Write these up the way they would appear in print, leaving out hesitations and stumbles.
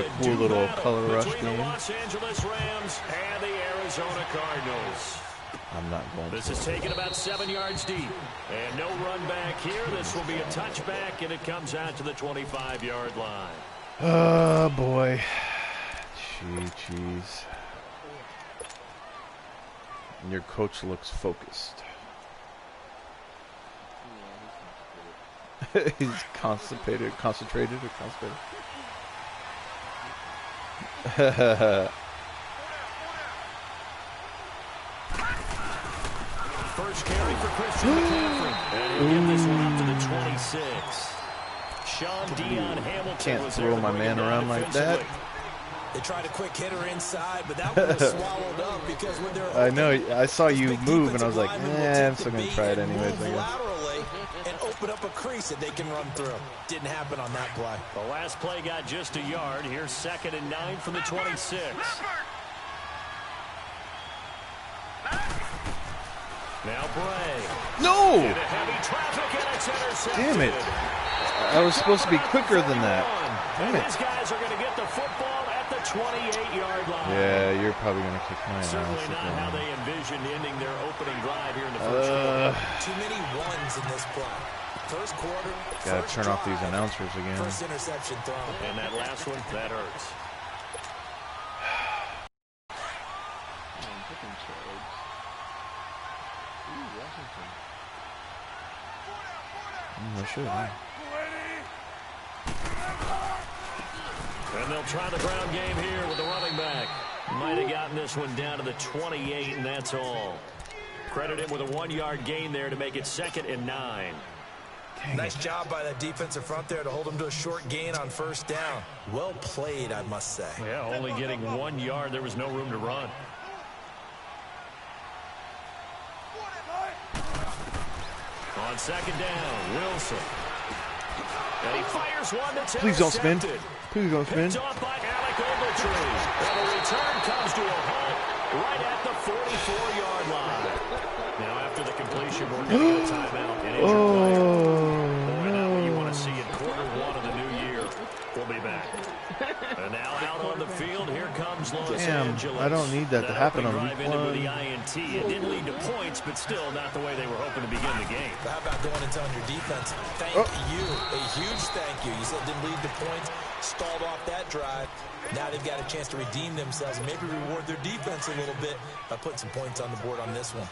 a cool little color rush between game. the Los Angeles Rams and the Arizona Cardinals. I'm not going This to. is taken about 7 yards deep. And no run back here. This will be a touchback, and it comes out to the 25-yard line. Oh, boy. Jeez. And your coach looks focused. He's concentrated or constipated. First carry for Christian McCaffrey. And he'll get this one up to the 26. Sean Dion Hamilton Can't throw my man around like that. They tried a quick hitter inside, but that one was swallowed up because when they're I know. I saw you move, and I was like, I'm still going to try it anyways. Laterally and open up a crease that they can run through. Didn't happen on that play. The last play got just a yard. Here's 2nd and 9 from the 26. Now Bray. No! Into heavy traffic, and it's intercepted. Damn it. I was supposed to be quicker than that. Damn it. These guys are going to get the football at the 28-yard line. Yeah, you're probably going to kick my ass. Certainly not how they envisioned ending their opening drive here in the first quarter. Too many ones in this play. First quarter. Gotta turn off these announcers again. First interception thrown. And that last one, that hurts. I should. And they'll try the ground game here with the running back. Might have gotten this one down to the 28, and that's all. Credit him with a 1-yard gain there to make it 2nd and 9. Nice job by that defensive front there to hold him to a short gain on first down. Well played, I must say. Yeah, only getting 1 yard. There was no room to run. On 2nd down, Wilson. And he fires one that's Please don't spin. intercepted. Please don't spin. Picked off by Alec Ogletree. And the return comes to a halt right at the 44-yard line. Now after the completion, we're going to get a timeout. And injured player. Boy, not what you want to see in quarter 1 of the new year. We'll be back. And now out on the field, here comes Los Angeles. I don't need that to happen on week 1. With the INT. It didn't lead to points, but still not the way they were hoping to begin the game. How about going and telling your defense, thank you, a huge thank you. You said it didn't lead to points, stalled off that drive. Now they've got a chance to redeem themselves and maybe reward their defense a little bit by putting some points on the board on this one.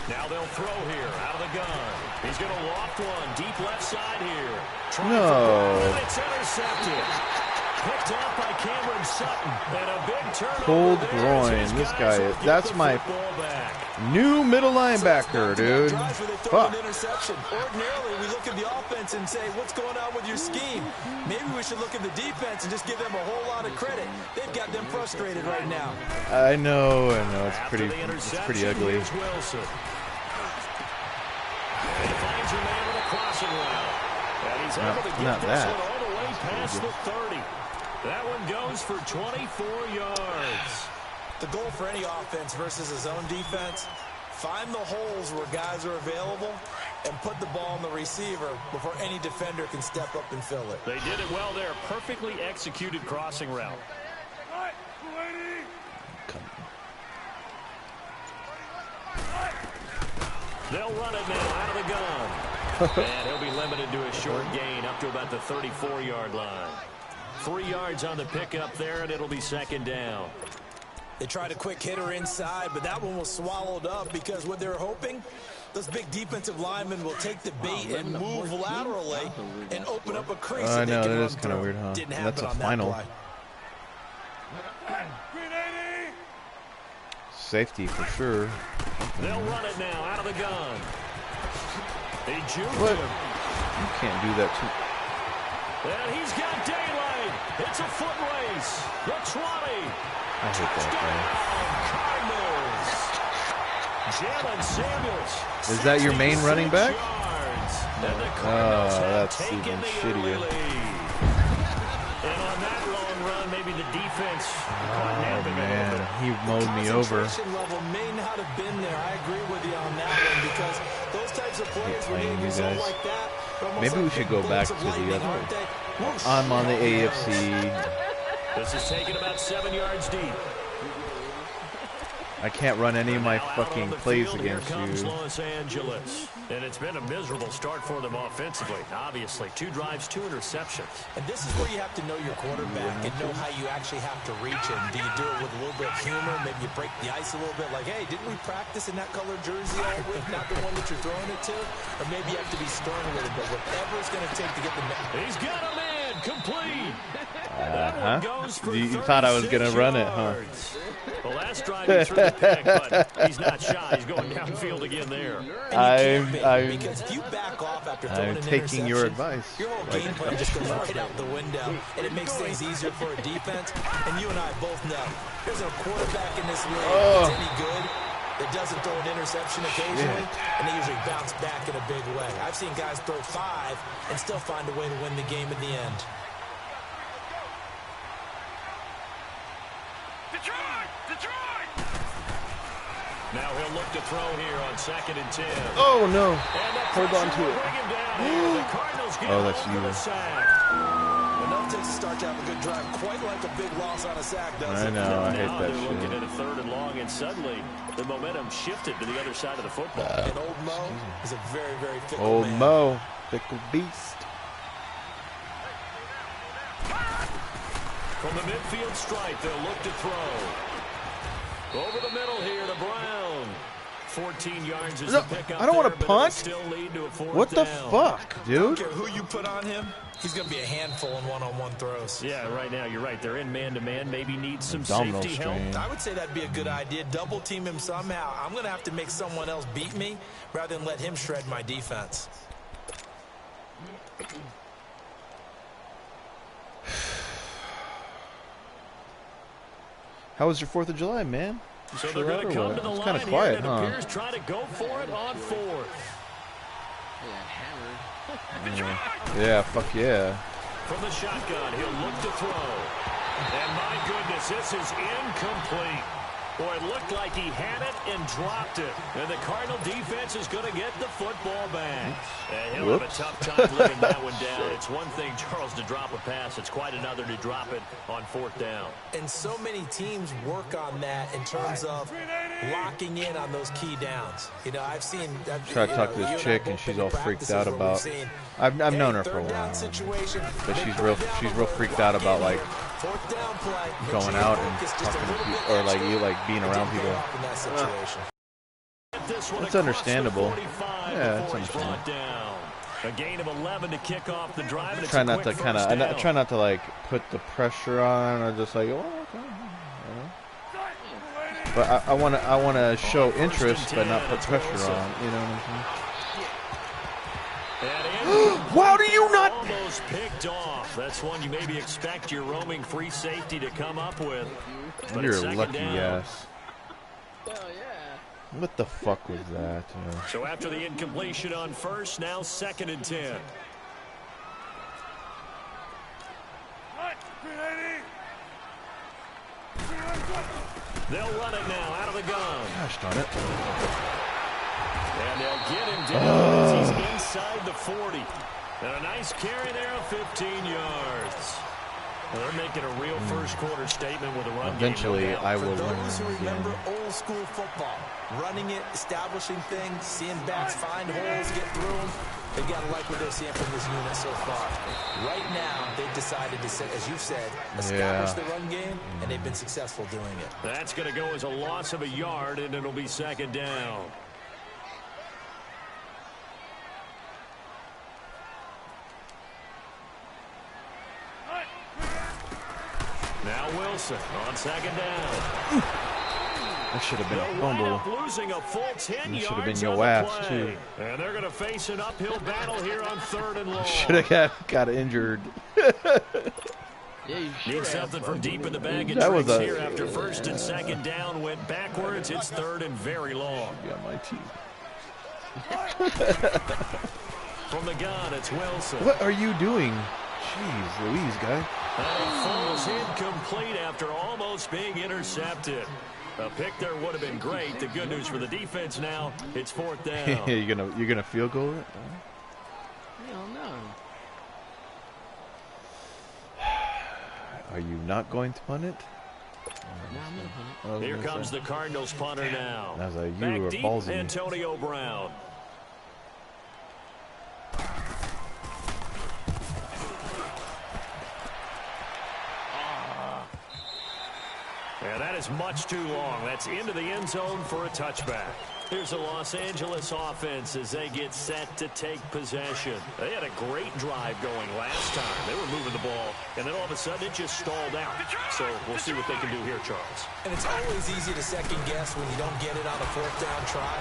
Now they'll throw here out of the gun. He's going to loft one deep left side here. No. It's intercepted. Picked off by Cameron Sutton. And a big turnover. Cold groin. This guy, that's my new middle linebacker, dude. Fuck. Ordinarily, we look at the offense and say, what's going on with your scheme? Maybe we should look at the defense and just give them a whole lot of credit. They've got them frustrated right now. I know. It's pretty ugly. And he finds your man with a crossing route. And he's able to get this one all the way past the 30. That one goes for 24 yards. The goal for any offense versus his own defense, find the holes where guys are available and put the ball on the receiver before any defender can step up and fill it. They did it well there. Perfectly executed crossing route. They'll run it now out of the gun. And he'll be limited to a short gain up to about the 34-yard line. 3 yards on the pickup there, and it'll be 2nd down. They tried a quick hitter inside, but that one was swallowed up because what they're hoping, those big defensive linemen will take the bait and move laterally and open up a crease. I know, that is kind of weird, huh? Didn't That's happen a on final. that play. Safety for sure. They'll run it now out of the gun. He juked What? him. You can't do that too. And he's got daylight. It's a foot race. The 20. I hate that Jalen Samuels. Is that your main running back? Oh, that's even shittier. And on that long run, maybe the the defense. Oh, man. He mowed me over. Level may not have been there. I agree with you on that one because those types of players when you result like that. Maybe we should go back to the other. I'm on the AFC. This is taken about 7 yards deep. I can't run any of my fucking plays against you. Los Angeles. And it's been a miserable start for them offensively. Obviously, 2 drives, 2 interceptions. And this is where you have to know your quarterback and know how you actually have to reach him. Do you do it with a little bit of humor? Maybe you break the ice a little bit like, hey, didn't we practice in that color jersey all week? Not the one that you're throwing it to? Or maybe you have to be stern a little bit. Whatever it's going to take to get the man. He's got a man complete. You thought I was going to run it, huh? The last drive he threw the pick, but he's not shy. He's going downfield again there. Because if you back off after throwing I'm taking your advice. Your whole game plan just goes right out the window, and it makes things easier for a defense. And you and I both know there's a quarterback in this league that's any good that doesn't throw an interception occasionally, and they usually bounce back in a big way. I've seen guys throw 5 and still find a way to win the game in the end. Now he'll look to throw here on 2nd and 10. Oh, no. Hold on to it. Oh, that's you. Enough to start to have a good drive, quite like a big loss on a sack, doesn't it? I know, I hate now that they're shit. looking at a 3rd and long, and suddenly the momentum shifted to the other side of the football. And Old Mo is a very, very fickle Old man. Mo, fickle beast. From the midfield stripe, they'll look to throw. Over the middle here to Brown. 14 yards is the pickup. I don't want there, to but it'll punt. still lead to a 4th What the down. fuck, I don't dude? care who you put on him, he's going to be a handful in one-on-one throws. Yeah, right now, you're right. They're in man-to-man. Maybe need some Abdominal safety strain. help. I would say that'd be a good idea. Double team him somehow. I'm going to have to make someone else beat me rather than let him shred my defense. How was your 4th of July, man? So they're going to come to the line kind of quiet, here, and huh? it appears try to go for it on 4th. Yeah, fuck yeah. From the shotgun, he'll look to throw. And my goodness, this is incomplete. Boy, it looked like he had it and dropped it. And the Cardinal defense is going to get the football back. And he'll have a tough time living that one down. It's one thing, Charles, to drop a pass. It's quite another to drop it on 4th down. And so many teams work on that in terms of locking in on those key downs. You know, I've seen... Try to talk to this chick, and she's all freaked out about... I've known her for a while, but she's real freaked out about, like, going out and talking to people, or like being around people. That's understandable. Yeah, that's understandable. A gain of 11 to kick off the drive. And Try not to I try not to like put the pressure on, or just like, oh, okay. But I want to show interest, but not put pressure on. You know what I'm saying? Wow, do you not? Almost picked off. That's one you maybe expect your roaming free safety to come up with. But You're it's a lucky down. ass. What the fuck was that? So after the incompletion on 1st, now 2nd and 10. They'll run it now out of the gun. Gosh darn it. And they'll get him down as he's inside the 40. And a nice carry there of 15 yards. Well, they're making a real first quarter statement with a run Eventually, game. I will For learn those who again. remember old school football, running it, establishing things, seeing backs find holes, get through them, they got to like what they're seeing from this unit so far. Right now, they've decided to, as you said, establish the run game, and they've been successful doing it. That's going to go as a loss of a yard, and it'll be 2nd down. Now Wilson on 2nd down. That should have been a fumble. Losing a full 10 It should have yards been on your the ass, play. too. And they're going to face an uphill battle here on 3rd and long. Should have got injured. Need something from deep in the bag of That was tricks a- here after 1st and 2nd down. Went backwards. It's 3rd and very long. Got my teeth. From the gun, it's Wilson. What are you doing? Jeez Louise, guy. And it falls incomplete after almost being intercepted. A pick there would have been great. The good news for the defense now, it's 4th down. you're gonna field goal it? Hell no. Are you not going to punt it? No, I'm not punting. Here comes the Cardinals punter now. I was like, you Back were deep, ballsy. Antonio Brown. Yeah, that is much too long. That's into the end zone for a touchback. Here's the Los Angeles offense as they get set to take possession. They had a great drive going last time. They were moving the ball, and then all of a sudden it just stalled out. So we'll see what they can do here, Charles. And it's always easy to second guess when you don't get it on a 4th down try.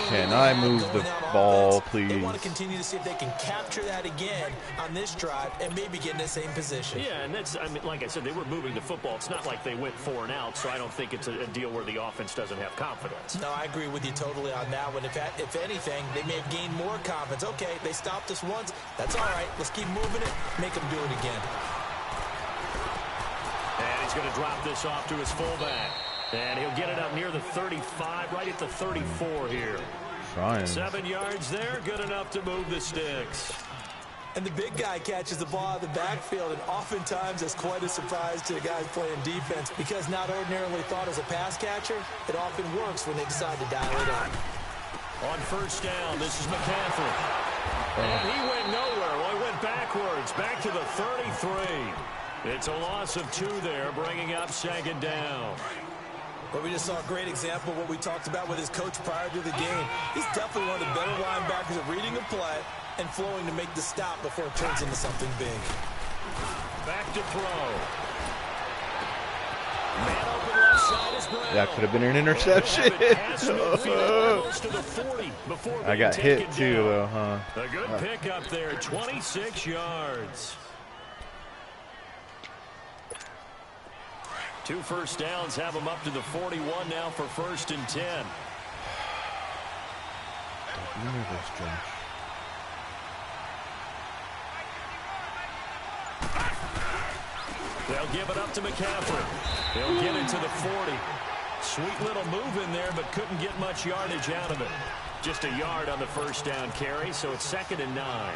Can I move the ball, please? They want to continue to see if they can capture that again on this drive and maybe get in the same position. Yeah, and that's, I mean, like I said, they were moving the football. It's not like they went 4 and out, so I don't think it's a deal where the offense doesn't have confidence. No, I agree with you totally on that one. If anything, they may have gained more confidence. Okay, they stopped us once. That's all right. Let's keep moving it. Make them do it again. And he's going to drop this off to his fullback. And he'll get it up near the 35, right at the 34 here. Trying. 7 yards there, good enough to move the sticks. And the big guy catches the ball out of the backfield, and oftentimes it's quite a surprise to the guys playing defense because not ordinarily thought as a pass catcher, it often works when they decide to dial it up. On 1st down, this is McCaffrey. And he went nowhere. Well, he went backwards, back to the 33. It's a loss of 2 there, bringing up 2nd down. Well, we just saw a great example of what we talked about with his coach prior to the game. He's definitely one of the better linebackers at reading a play and flowing to make the stop before it turns into something big. Back to throw. Man open left side is Brown. That could have been an interception. I got hit too, though, huh? A good pickup there, 26 yards. 2 first downs have them up to the 41 now for 1st and 10. They'll give it up to McCaffrey. They'll get it to the 40. Sweet little move in there, but couldn't get much yardage out of it. Just a yard on the 1st down carry, so it's 2nd and 9.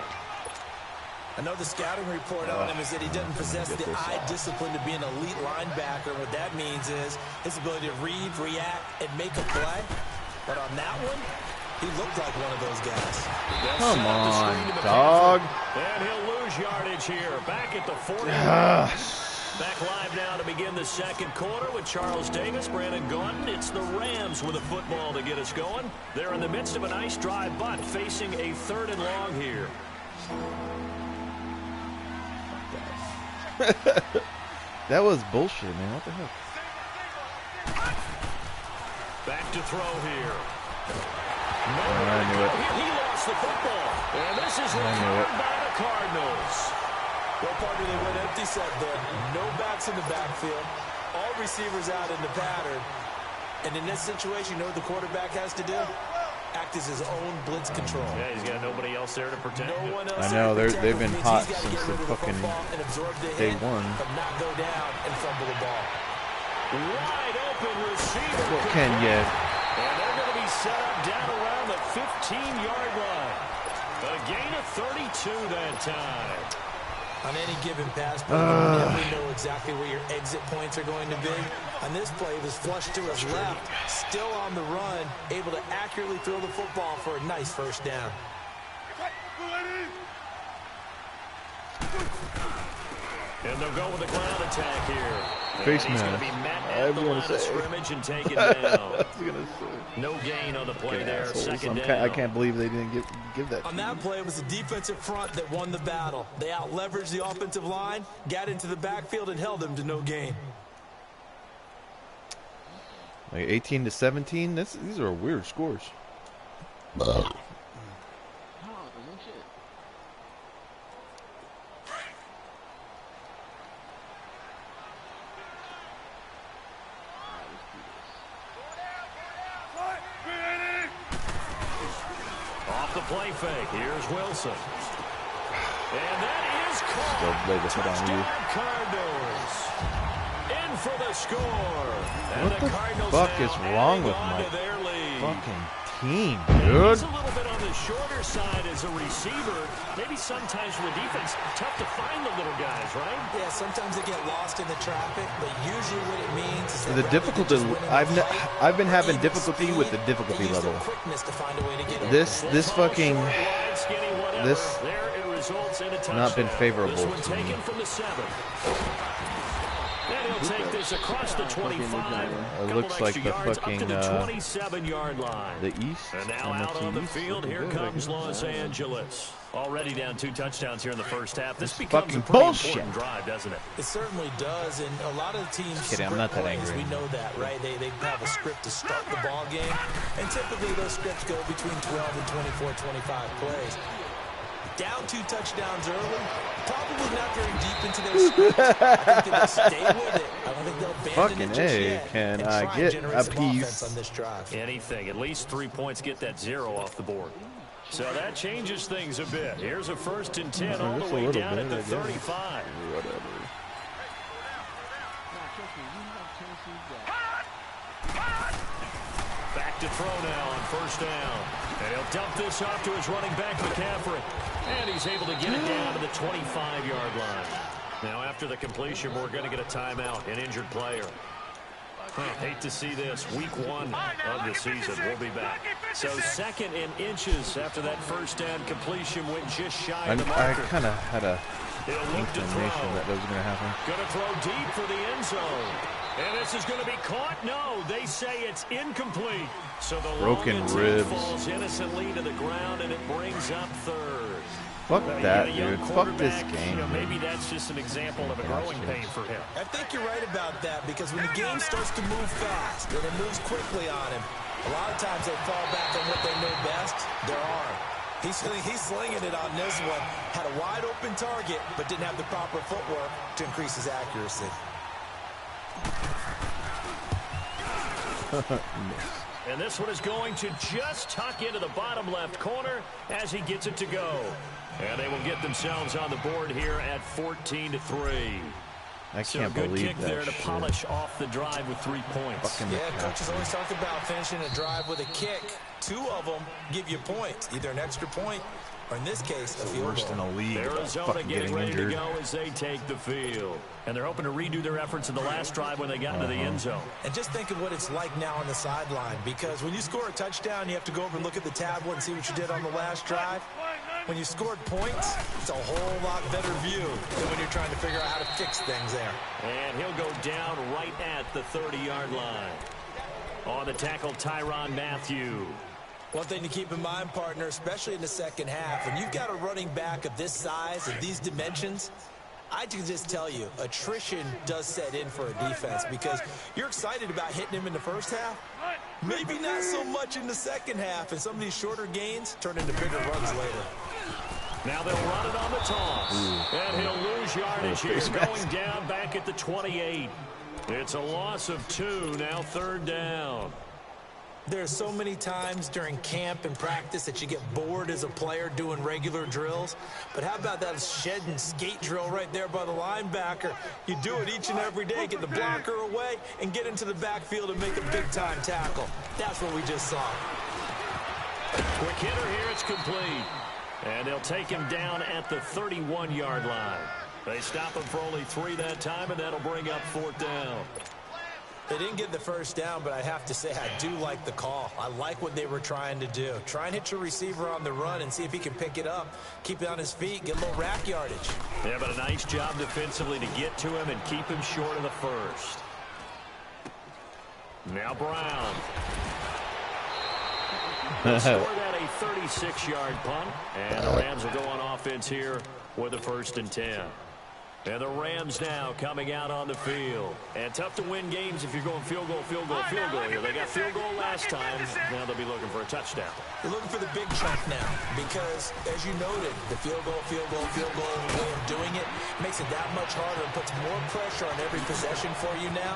I know the scouting report on him is that he doesn't possess the eye discipline to be an elite linebacker. What that means is his ability to read, react, and make a play. But on that one, he looked like one of those guys. Come on, dog. And he'll lose yardage here. Back at the 40. Back live now to begin the 2nd quarter with Charles Davis, Brandon Gaunton. It's the Rams with a football to get us going. They're in the midst of a nice drive, but facing a 3rd and long here. That was bullshit, man. What the hell? Back to throw here. I knew it. He lost the football. And this is returned by the Cardinals. Well, partner, they went empty set there. No backs in the backfield. All receivers out in the pattern. And in this situation, you know what the quarterback has to do? Act as his own blitz control. Yeah, he's got nobody else there to protect him. I know, they've been hot since the fucking day one. But not go down and fumble the ball. Wide open receiver. What can you? And they're going to be set up down around the 15-yard line. A gain of 32 that time. On any given pass play, you never know exactly where your exit points are going to be. On this play, it was flushed to his left, still on the run, able to accurately throw the football for a nice 1st down. And they'll go with a ground attack here. Face and he's going to be met at the line of scrimmage and taken down. No gain on the play there, 2nd down. I can't believe they didn't give that. On that play, it was the defensive front that won the battle. They out-leveraged the offensive line, got into the backfield, and held them to no gain. Like 18-17. These are weird scores. Off the play fake. Here's Wilson. And that is caught. Go lay the hit on you. Cardinals in for the score. What the fuck is wrong with my fucking team, dude? He's a little bit on the shorter side as a receiver. Maybe sometimes for the defense, tough to find the little guys, right? Yeah, sometimes they get lost in the traffic, but usually what it means is The difficulty, I've been having difficulty with the difficulty level. This not been favorable to me. And he'll take this across the 25. It looks like the fucking 27-yard line. the East. And now out on the field, here comes Los Angeles. Already down 2 touchdowns here in the first half. This becomes a pretty important drive, doesn't it? It certainly does, and a lot of the teams Kidding, I'm not that plays, angry. we know that, right? They have a script to start the ball game, and typically those scripts go between 12 and 24, 25 plays. Down 2 touchdowns early, probably not very deep into their script. I think they'll stay with it. I don't think they'll abandon Fucking it just A, yet. can and I try get and generate a some piece? offense on this drive. Anything, at least 3 points, get that 0 off the board. So that changes things a bit. Here's a 1st and 10 all the way down at the 35. Whatever. Back to throw now on 1st down. And he'll dump this off to his running back, McCaffrey. And he's able to get it down to the 25-yard line. Now after the completion, we're going to get a timeout, an injured player. Hate to see this. Week 1 of the season. We'll be back. So 2nd and inches after that 1st down completion went just shy of the I marker. kind of had a He'll look to inclination throw. that was going to happen. Going to throw deep for the end zone. And this is going to be caught. No, they say it's incomplete. So the Broken long ribs. falls innocently to the ground, and it brings up 3rd. Fuck Now, that, you got a young dude. Fuck this quarterback, game. You know, maybe that's just an example of a growing pain for him. I think you're right about that, because when the game starts to move fast and it moves quickly on him, a lot of times they fall back on what they know best, their arm. He's slinging it on this one. Had a wide open target, but didn't have the proper footwork to increase his accuracy. And this one is going to just tuck into the bottom left corner as he gets it to go. And they will get themselves on the board here at 14-3. I So can't good believe kick that there to shit. polish off the drive with 3 points. Fucking Yeah, coaches McCaffrey. always talk about finishing a drive with a kick. 2 of them give you points, either an extra point or, in this case, a field Worst in goal. the league. Arizona Fucking getting getting ready injured. to go as they take the field. And they're hoping to redo their efforts in the last drive when they got into the end zone. And just think of what it's like now on the sideline, because when you score a touchdown, you have to go over and look at the tablet and see what you did on the last drive. When you scored points, it's a whole lot better view than when you're trying to figure out how to fix things there. And he'll go down right at the 30-yard line. On the tackle, Tyrann Mathieu. One thing to keep in mind, partner, especially in the second half, when you've got a running back of this size and these dimensions, I can just tell you, attrition does set in for a defense, because you're excited about hitting him in the first half. Maybe not so much in the second half, and some of these shorter gains turn into bigger runs later. Now they'll run it on the toss. And he'll lose yardage here, going down back at the 28. It's a loss of 2, now 3rd down. There's so many times during camp and practice that you get bored as a player doing regular drills. But how about that shed and skate drill right there by the linebacker? You do it each and every day, get the blocker away, and get into the backfield and make a big-time tackle. That's what we just saw. Quick hitter here, it's complete. And they'll take him down at the 31-yard line. They stop him for only 3 that time, and that'll bring up 4th down. They didn't get the first down, but I have to say I do like the call. I like what they were trying to do. Try and hit your receiver on the run and see if he can pick it up, keep it on his feet, get a little rack yardage. Yeah, but a nice job defensively to get to him and keep him short of the first. Now Brown. They'll score that a 36-yard punt, and the Rams will go on offense here with a 1st and 10. And the Rams now coming out on the field. And tough to win games if you're going field goal, field goal, field goal here. They got field goal last time. Now they'll be looking for a touchdown. You're looking for the big chunk now because, as you noted, the field goal way of doing it makes it that much harder and puts more pressure on every possession for you now.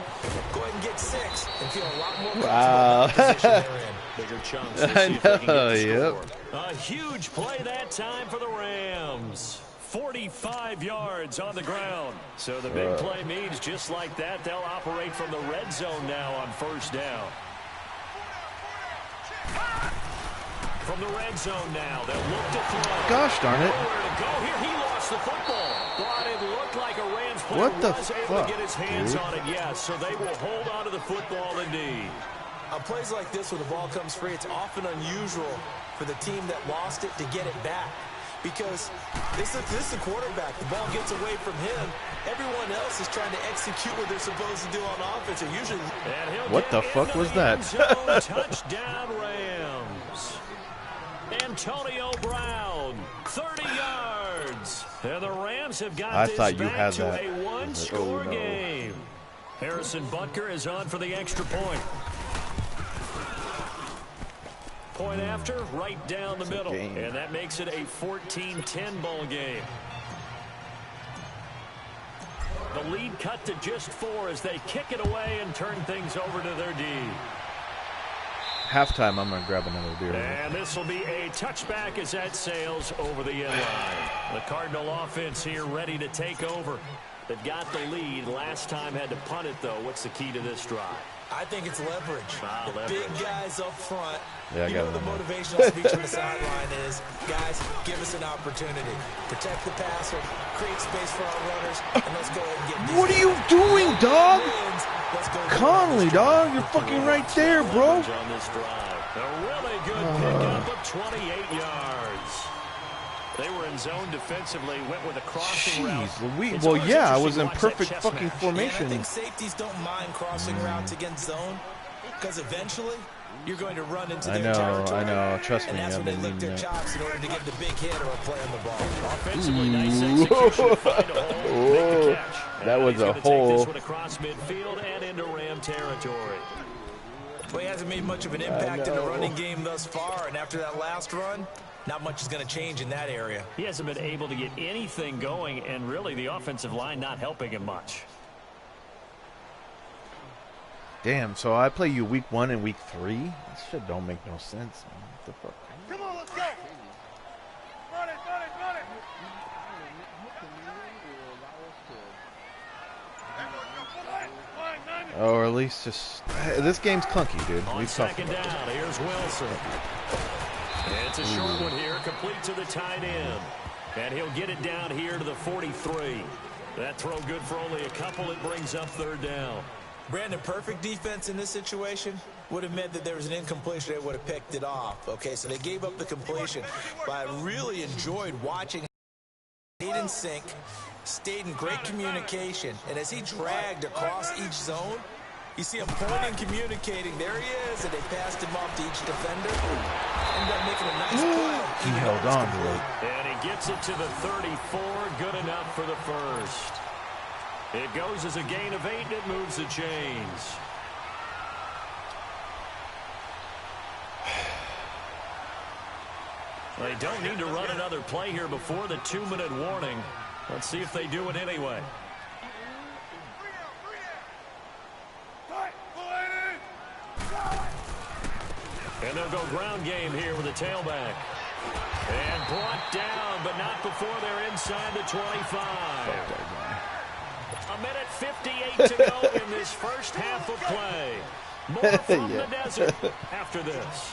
Go ahead and get 6 and feel a lot more comfortable in the position they're in. Bigger chunks. Let's see if they can get the Yep. score. A huge play that time for the Rams. 45 yards on the ground. So the big play means just like that, they'll operate from the red zone now on first down. From the red zone now, they'll look to throw. Gosh darn it. Nowhere to go here. He lost the football. But it looked like a Rams player What the was able fuck, to get his hands dude? on it, yes. So they will hold on to the football indeed. On plays like this, when the ball comes free, it's often unusual for the team that lost it to get it back. Because this is the quarterback. The ball gets away from him. Everyone else is trying to execute what they're supposed to do on offense. What the fuck was that? Touchdown Rams. Antonio Brown, 30 yards. And the Rams have got this back to a one-score game. Harrison Butker is on for the extra point. Point after, right down the middle. And that makes it a 14-10 ball game. The lead cut to just 4 as they kick it away and turn things over to their D. Halftime, I'm going to grab another beer. And this will be a touchback as that sails over the end line. The Cardinal offense here ready to take over. They've got the lead. Last time had to punt it, though. What's the key to this drive? I think it's leverage. Big guys up front. Yeah, you know the motivational speech on the sideline is, guys, give us an opportunity. Protect the passer, create space for our runners, and let's go ahead and get these. What are you doing, dog? Conley, dog, you're fucking right there, bro. On this drive. A really good pickup of 28 yards. They were in zone defensively, went with a crossing route. Well, yeah, I was in perfect fucking formation. And I think safeties don't mind crossing routes against zone because eventually you're going to run into their territory. I know. Trust me, and that's I've when been they lick their that. chops in order to get the big hit or a play on the ball. Offensively, nice execution to find a hole, make the catch. That was a hole. Take this one across midfield and into Ram territory. Well, he hasn't made much of an impact in the running game thus far, and after that last run, not much is going to change in that area. He hasn't been able to get anything going, and really the offensive line not helping him much. Damn, so I play you week 1 and week 3? This shit don't make no sense, man. What the fuck? Come on, let's go. Run it, run it, run it. Or at least just this game's clunky, dude. On second down, here's Wilson. It's a short one here, complete to the tight end. And he'll get it down here to the 43. That throw good for only a couple. It brings up third down. Brandon, perfect defense in this situation would have meant that there was an incompletion. They would have picked it off. Okay, so they gave up the completion. But I really enjoyed watching him. Stayed in sync, stayed in great communication. And as he dragged across each zone, you see him pointing, communicating. There he is, and they passed him off to each defender. Ended up making a nice play. He held on to it. And he gets it to the 34. Good enough for the first. It goes as a gain of 8, and it moves the chains. They don't need to run another play here before the 2-minute warning. Let's see if they do it anyway. And they'll go ground game here with a tailback. And brought down, but not before they're inside the 25. A minute 58 to go in this first half of play. More from the desert after this.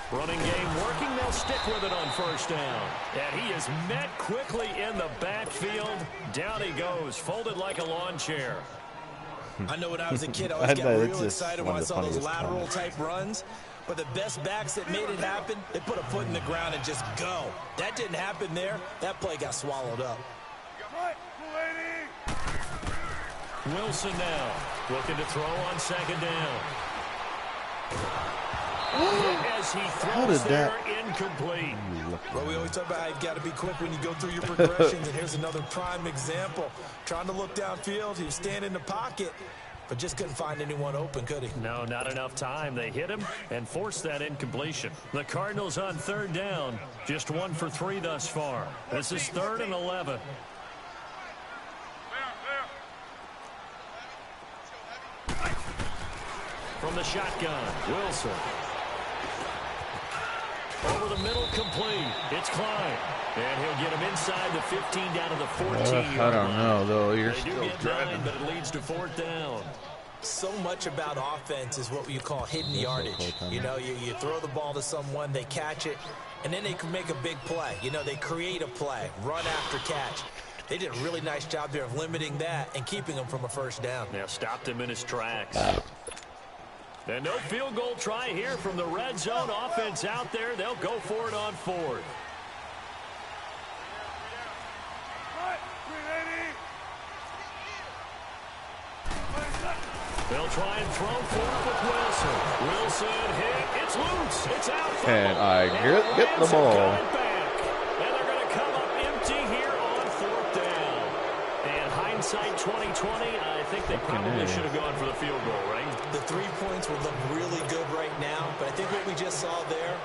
Running game working. They'll stick with it on first down. And he is met quickly in the backfield. Down he goes, folded like a lawn chair. I know when I was a kid, I always got real excited when I saw those lateral-type runs. But the best backs that made it happen, they put a foot in the ground and just go. That didn't happen there. That play got swallowed up. Wilson now looking to throw on second down. As he throws there, incomplete. Well, we always talk about how you've got to be quick when you go through your progressions, and here's another prime example. Trying to look downfield, he was standing in the pocket, but just couldn't find anyone open, could he? No, not enough time. They hit him and forced that incompletion. The Cardinals on third down, just 1 for 3 thus far. This is 3rd and 11. from the shotgun. Wilson. Over the middle, complete. It's Klein. And he'll get him inside the 15 down to the 14-yard line. I don't know, though. You're they still driving. But it leads to 4th down. So much about offense is what you call hidden yardage. You know, you throw the ball to someone, they catch it, and then they can make a big play. You know, they create a play, run after catch. They did a really nice job there of limiting that and keeping him from a first down. Yeah, stopped him in his tracks. And no field goal try here from the red zone. Offense out there. They'll go for it on 4th. They'll try and throw for it with Wilson. Wilson hit. It's loose. It's out. And I get the ball. And they're going to come up empty here on 4th down. And hindsight 2020, I think they probably should have gone for the field goal, right? The 3 points would look really good right now, but I think what we just saw there,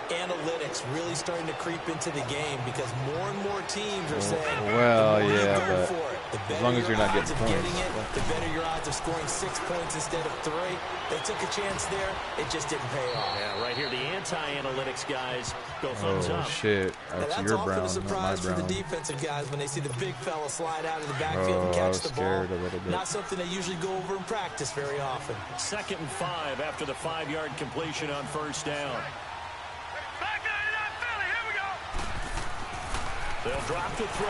analytics really starting to creep into the game because more and more teams are saying, well, yeah, but for it, as long as you're not getting points. The better your odds of scoring 6 points instead of 3. They took a chance there. It just didn't pay off. Yeah, right here, the anti-analytics guys go thumbs up. Oh, shit. That's your Brown, a surprise not my for Brown. the defensive guys when they see the big fella slide out of the backfield and catch the ball. A little bit. Not something they usually go over in practice very often. 2nd and 5 after the 5-yard completion on 1st down. They'll drop the throw.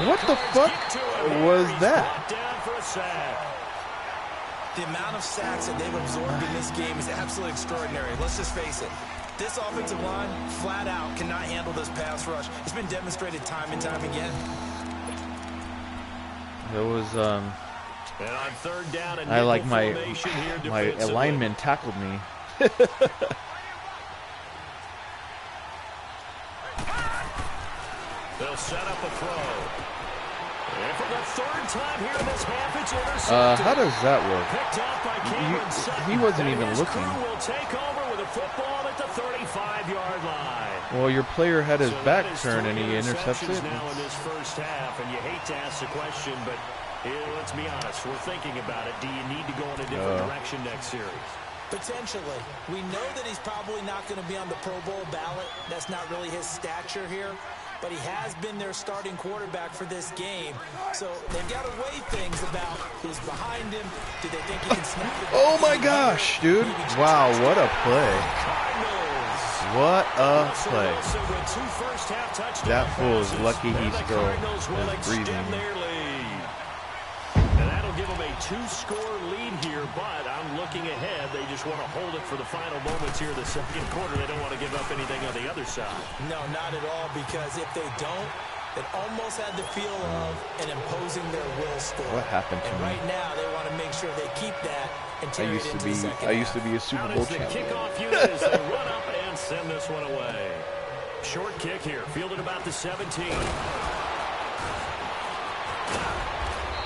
What the fuck was that? Down for a sack. The amount of sacks that they've absorbed in this game is absolutely extraordinary. Let's just face it. This offensive line, flat out, cannot handle this pass rush. It's been demonstrated time and time again. It was, and on 3rd down, I like my alignment tackled me. They'll set up a throw. And for the 3rd time here in this half, it's intercepted. How does that work? Picked up by Cameron Sutton. He wasn't and even his looking. crew will take over with a football at the 35-yard line. Well, your player had his back turned and he intercepts intercepts it. Now in this first half, and you hate to ask the question, but let's be honest, we're thinking about it. Do you need to go in a different direction next series? Potentially. We know that he's probably not going to be on the Pro Bowl ballot. That's not really his stature here. But he has been their starting quarterback for this game. So they've got to weigh things about who's behind him. Do they think he can snap it? Oh my gosh, dude. Wow, what a play. What a play. That fool is lucky he still is breathing. And that'll give them a 2-score lead here, but I'm looking ahead. They just want to hold it for the final moments here in the 2nd quarter. They don't want to give up anything on the other side. No, not at all, because if they don't, it almost had the feel of an imposing their will score. What happened to and me? Right now, they want to make sure they keep that and I used to be a Super Bowl champion. Kickoff unit as they run up and send this one away. Short kick here, fielded about the 17.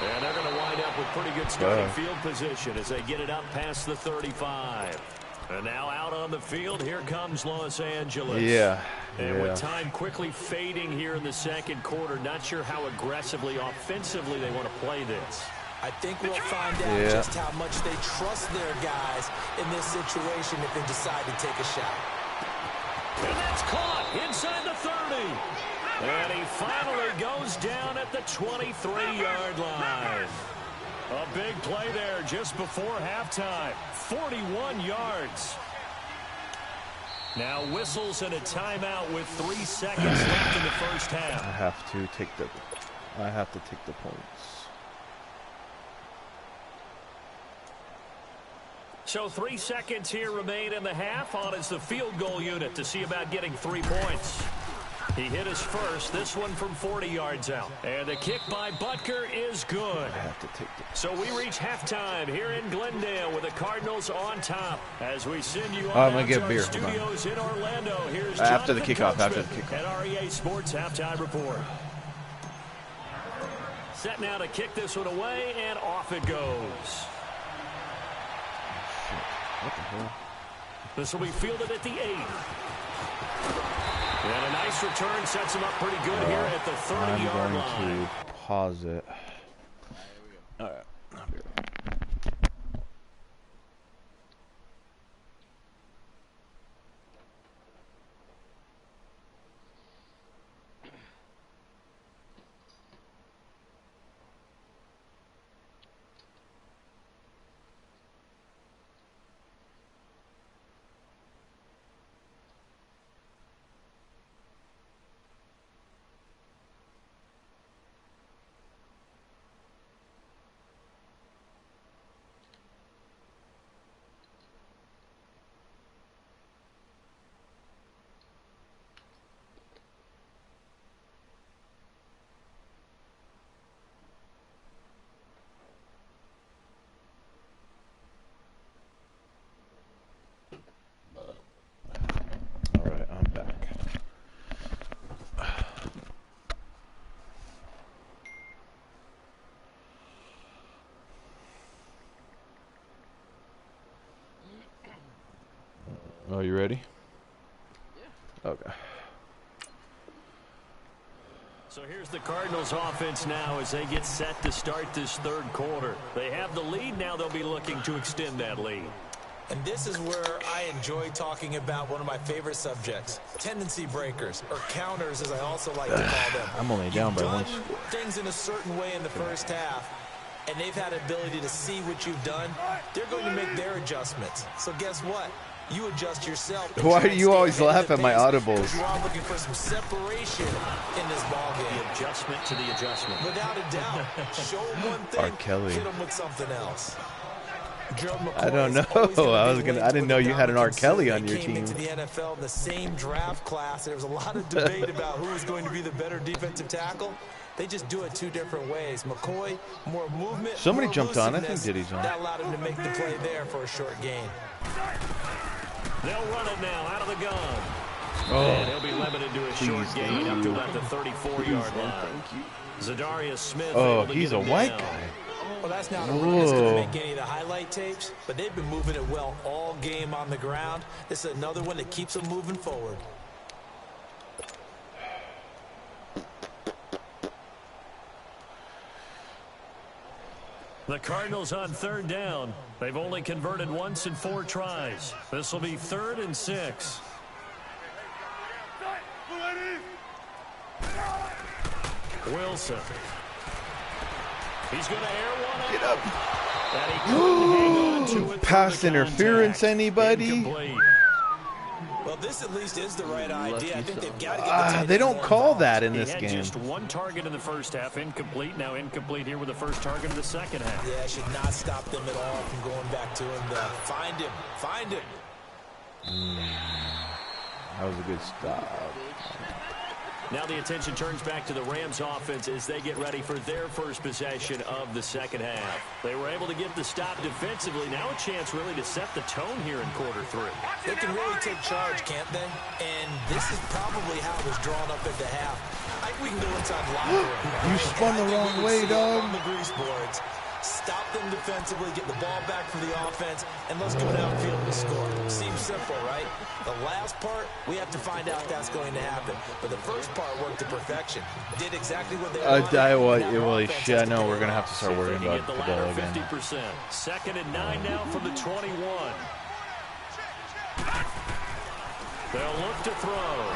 And they're going to wind up with pretty good starting field position as they get it up past the 35. And now out on the field, here comes Los Angeles. Yeah. And with time quickly fading here in the 2nd quarter, not sure how aggressively, offensively they want to play this. I think we'll find out just how much they trust their guys in this situation if they decide to take a shot. And that's caught inside the 30. And he finally goes down at the 23-yard line. A big play there just before halftime. 41 yards. Now whistles and a timeout with 3 seconds left in the first half. I have to take the points. So 3 seconds here remain in the half. On is the field goal unit to see about getting 3 points. He hit his first, this one from 40 yards out. And the kick by Butker is good. I have to take the... So we reach halftime here in Glendale with the Cardinals on top. As we send you I'm on gonna get to beer. our studios in Orlando. Here's after the Jonathan kickoff, after Coachman the kickoff. at REA Sports Halftime Report. Set now to kick this one away, and off it goes. What the hell? This will be fielded at the 8. And a nice return sets him up pretty good here at the 30-yard line. I'm going to pause it. All right. I'll be right back. Oh, you ready? Yeah. Okay. So here's the Cardinals offense now as they get set to start this third quarter. They have the lead. Now they'll be looking to extend that lead. And this is where I enjoy talking about one of my favorite subjects, tendency breakers, or counters, as I also like to call them. I'm only down by one. Things in a certain way in the first half, and they've had ability to see what you've done. They're going to make their adjustments. So guess what? You adjust yourself. Why do you always laugh at my audibles? You are looking for some separation in this ballgame. The adjustment to the adjustment. Without a doubt. Show them one thing, R. Kelly. hit them with something else. I don't know. I didn't know you had an R. Kelly on your team. Came into the NFL in the same draft class. There was a lot of debate about who was going to be the better defensive tackle. They just do it two different ways. McCoy, more movement. Somebody more jumped on. I think elusiveness. Diddy's on. That allowed him to make the play there for a short gain. They'll run it now out of the gun. Oh, and he'll be limited to a short gain up to about the 34-yard line. Zadarius Smith. Oh, he's a white guy. Well, that's not a run that's going to make any of the highlight tapes, but they've been moving it well all game on the ground. This is another one that keeps them moving forward. The Cardinals on third down. They've only converted once in 4 tries. This will be 3rd and 6. Wilson. He's going to air one. Get up. And he couldn't hang on to it. Pass interference, anybody? Incomplete. Well, this at least is the right idea. I think they've got to get the They don't call that in this He had game. just 1 target in the first half, incomplete. Now incomplete here with the first target of the second half. Yeah, should not stop them at all from going back to him. Find him. Find him. That was a good stop. Now the attention turns back to the Rams offense as they get ready for their first possession of the second half. They were able to get the stop defensively. Now a chance really to set the tone here in quarter 3. They can really take charge, can't they? And this is probably how it was drawn up at the half. I think we can go inside the locker room. You spun the wrong way, dog. On the grease boards. Stop them defensively, get the ball back for the offense, and let's go downfield and score. Seems simple, right? The last part, we have to find out that's going to happen. But the first part worked to perfection. Did exactly what they wanted. I know we're going to have to start worrying about the ball again. 50%. 2nd and 9 now from the 21. They'll look to throw.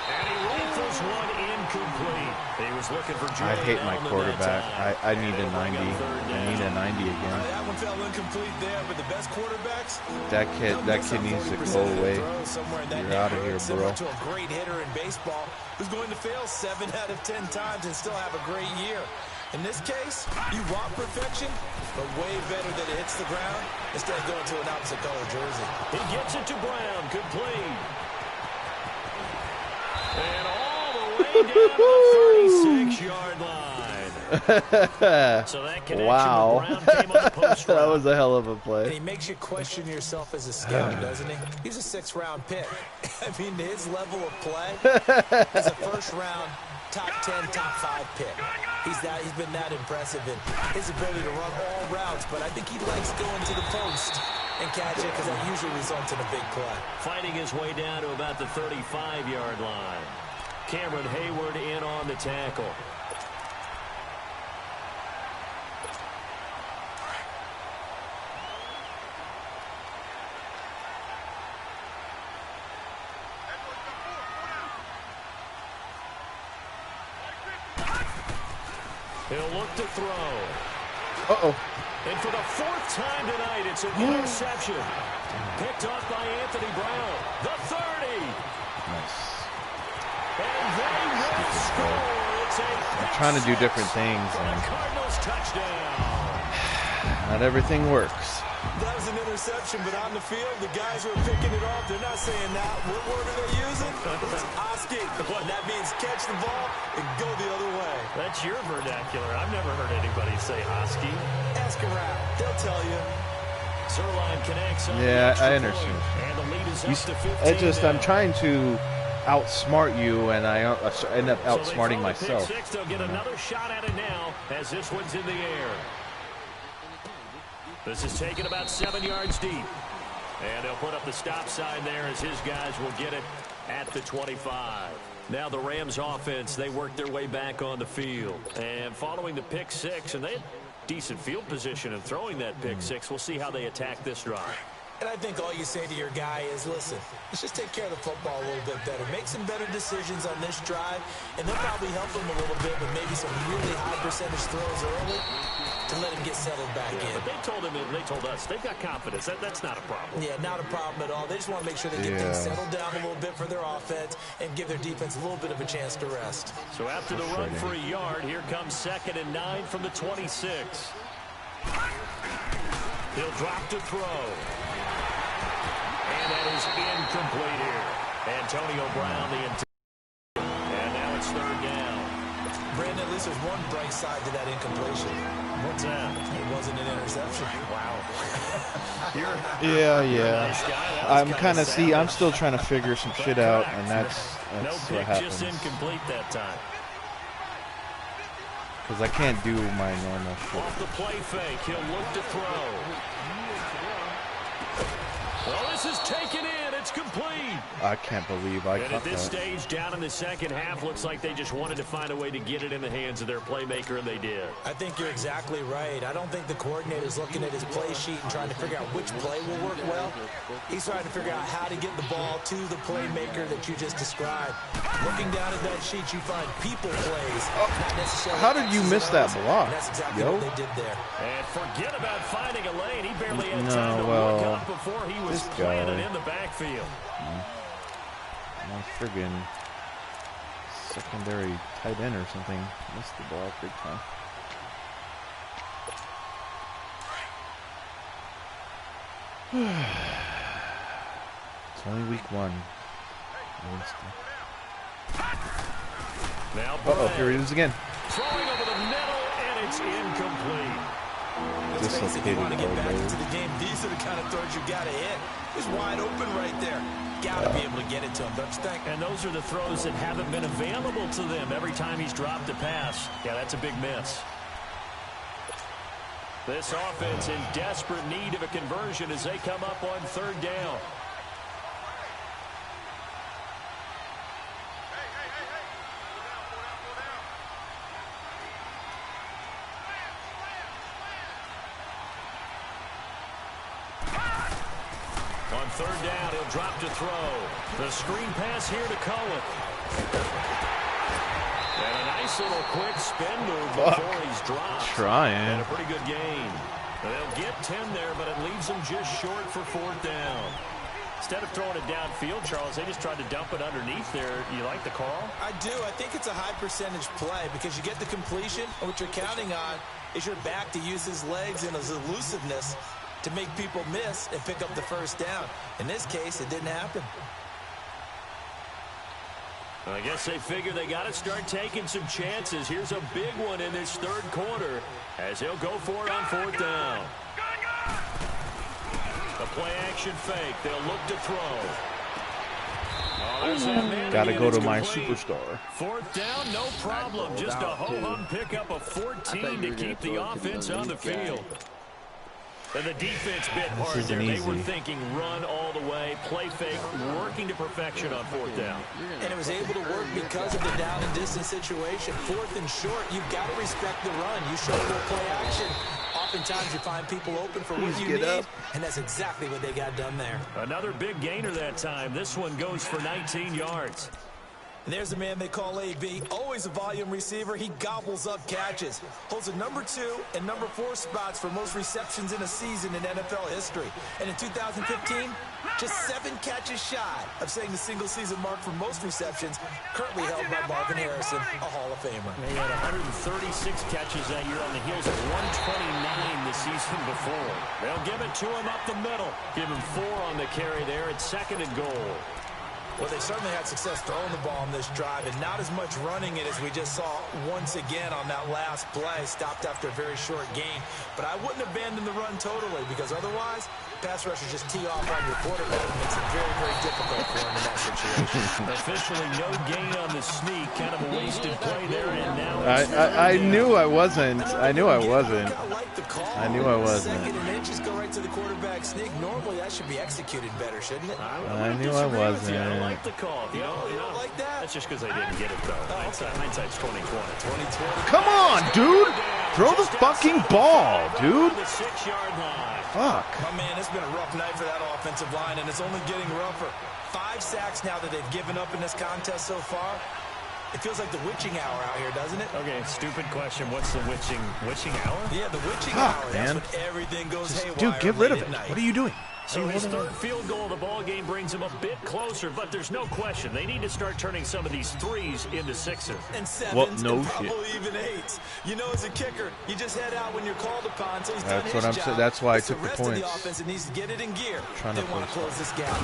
And he rifles one incomplete. He was looking for Jay. I hate my quarterback. I need a 90. I need a 90 again. That one fell incomplete there, but the best quarterbacks. That kid needs to go away. You're out of here, bro. To a great hitter in baseball who's going to fail 7 out of 10 times and still have a great year. In this case, you want perfection, but way better that it hits the ground instead of going to an opposite color jersey. He gets it to Brown, complete. And all the way down the 36-yard line. So that connection with Brown came on the post that was a hell of a play. And he makes you question yourself as a scout, doesn't he? He's a 6th-round pick. I mean, his level of play is a first-round, top 10, top 5 pick. He's been that impressive in his ability to run all routes, but I think he likes going to the post and catch it because that usually results in a big play. Fighting his way down to about the 35-yard line. Cameron Hayward in on the tackle. He'll look to throw. Uh-oh. And for the 4th time tonight, it's an interception. Picked off by Anthony Brown. The 30. Nice. And they will score. It's I'm trying to do different things, and Cardinals touchdown. not everything works. That was an interception, but on the field, the guys who are picking it off, they're not saying that. What word are they using? It's Oski. That means catch the ball and go the other way. That's your vernacular. I've never heard anybody say Oski. Ask around. They'll tell you. Zerline connects on Yeah, the I extra understand. point, and the lead is up to 15 I'm now. trying to outsmart you, and I end up So they outsmarting throw the pick myself. six. They'll get another shot at it now as this one's in the air. This is taken about 7 yards deep. And they'll put up the stop sign there as his guys will get it at the 25. Now the Rams offense, they work their way back on the field. And following the pick six, and they had decent field position in throwing that pick six. We'll see how they attack this drive. And I think all you say to your guy is, listen, let's just take care of the football a little bit better. Make some better decisions on this drive, and they'll probably help him a little bit with maybe some really high percentage throws early to let him get settled back in. But they told him, and they told us, they've got confidence. That's not a problem. Yeah, not a problem at all. They just want to make sure they get things settled down a little bit for their offense and give their defense a little bit of a chance to rest. So after the run for a yard, here comes 2nd and 9 from the 26. He'll drop to throw. And that is incomplete here. Antonio Brown, the interior. And now it's 3rd down. Brandon, at least there's one bright side to that incompletion. What's that? It wasn't an interception. Wow. Yeah. Nice guy. I'm kind of I'm still trying to figure some shit out, and that's no what pick, happens. just incomplete that time. Because I can't do my normal shit. Off the play fake, he'll look to throw. Well, this is taken in. It's complete. I can't believe I And caught at this that. stage, down in the second half, looks like they just wanted to find a way to get it in the hands of their playmaker, and they did. I think you're exactly right. I don't think the coordinator's looking at his play sheet and trying to figure out which play will work well. He's trying to figure out how to get the ball to the playmaker that you just described. Looking down at that sheet, you find people plays, not necessarily. How did you miss that block? That's exactly what they did there. And forget about finding a lane. He barely had No, time to well, look up before he was this planted guy. in the backfield. My friggin' secondary tight end or something missed the ball big time. It's only week 1. Now Here he is again. throwing over the middle, and it's incomplete. Let's face it, if you want to get back elbow. into the game, these are the kind of throws you got to hit. He's wide open right there. Got to be able to get it to him, don't you think? And those are the throws that haven't been available to them every time he's dropped a pass. Yeah, that's a big miss. This offense in desperate need of a conversion as they come up on 3rd down. On 3rd down, he'll drop to throw. The screen pass here to Cohen. And a nice little quick spin move before he's dropped. Trying. And a pretty good gain. They'll get 10 there, but it leaves them just short for 4th down. Instead of throwing it downfield, Charles, they just tried to dump it underneath there. You like the call? I do. I think it's a high percentage play because you get the completion, and what you're counting on is your back to use his legs and his elusiveness to make people miss and pick up the 1st down. In this case, it didn't happen. I guess they figure they got to start taking some chances. Here's a big one in this 3rd quarter as he'll go for it on 4th down. A play-action fake. They'll look to throw. Gotta go to my superstar. 4th down, no problem. Just a ho-hum pickup of 14 to keep the offense on the field. And the defense bit hard there. They were thinking run all the way, play fake, working to perfection on 4th down. And it was able to work because of the down and distance situation. 4th and short, you've got to respect the run. You show a little play action. Oftentimes you find people open for what you need, and that's exactly what they got done there. Another big gainer that time. This one goes for 19 yards. And there's a man they call AB, always a volume receiver. He gobbles up catches. Holds a number 2 and number 4 spots for most receptions in a season in NFL history. And in 2015, just 7 catches shy of setting the single-season mark for most receptions, currently held by Marvin Harrison, a Hall of Famer. He had 136 catches that year on the heels of 129 the season before. They'll give it to him up the middle. Give him 4 on the carry there at 2nd and goal. Well, they certainly had success throwing the ball on this drive and not as much running it as we just saw once again on that last play. Stopped after a very short gain. But I wouldn't abandon the run totally because otherwise, pass rushers just tee off on your quarterback and makes it very, very difficult for him in that situation. Officially no gain on the sneak. Kind of a wasted play there. And now I knew I wasn't. I knew I wasn't. I knew I wasn't. Second and inches go right to the quarterback sneak. Normally, that should be executed better, shouldn't it? I knew I wasn't. I don't like the call. You don't like that? That's just because I didn't get it, though. Hindsight's 20/20. 2020. Come on, dude! Throw the fucking ball, dude! The 6-yard line. Fuck. My man, it's been a rough night for that offensive line, and it's only getting rougher. 5 sacks now that they've given up in this contest so far. It feels like the witching hour out here, doesn't it? Okay, stupid question. What's the witching hour? Yeah, the witching hour. Man. That's when everything goes haywire. Dude, get rid of late it. at night. What are you doing? So his third field goal of the ball game brings him a bit closer, but there's no question they need to start turning some of these threes into sixes. And sevens, Well, no and shit. probably even 8s. You know, as a kicker, you just head out when you're called upon. So he's That's done his what I'm job. saying. That's why I It's took the rest of points. the offense that needs to get it in gear. Trying They to want to force close this gap.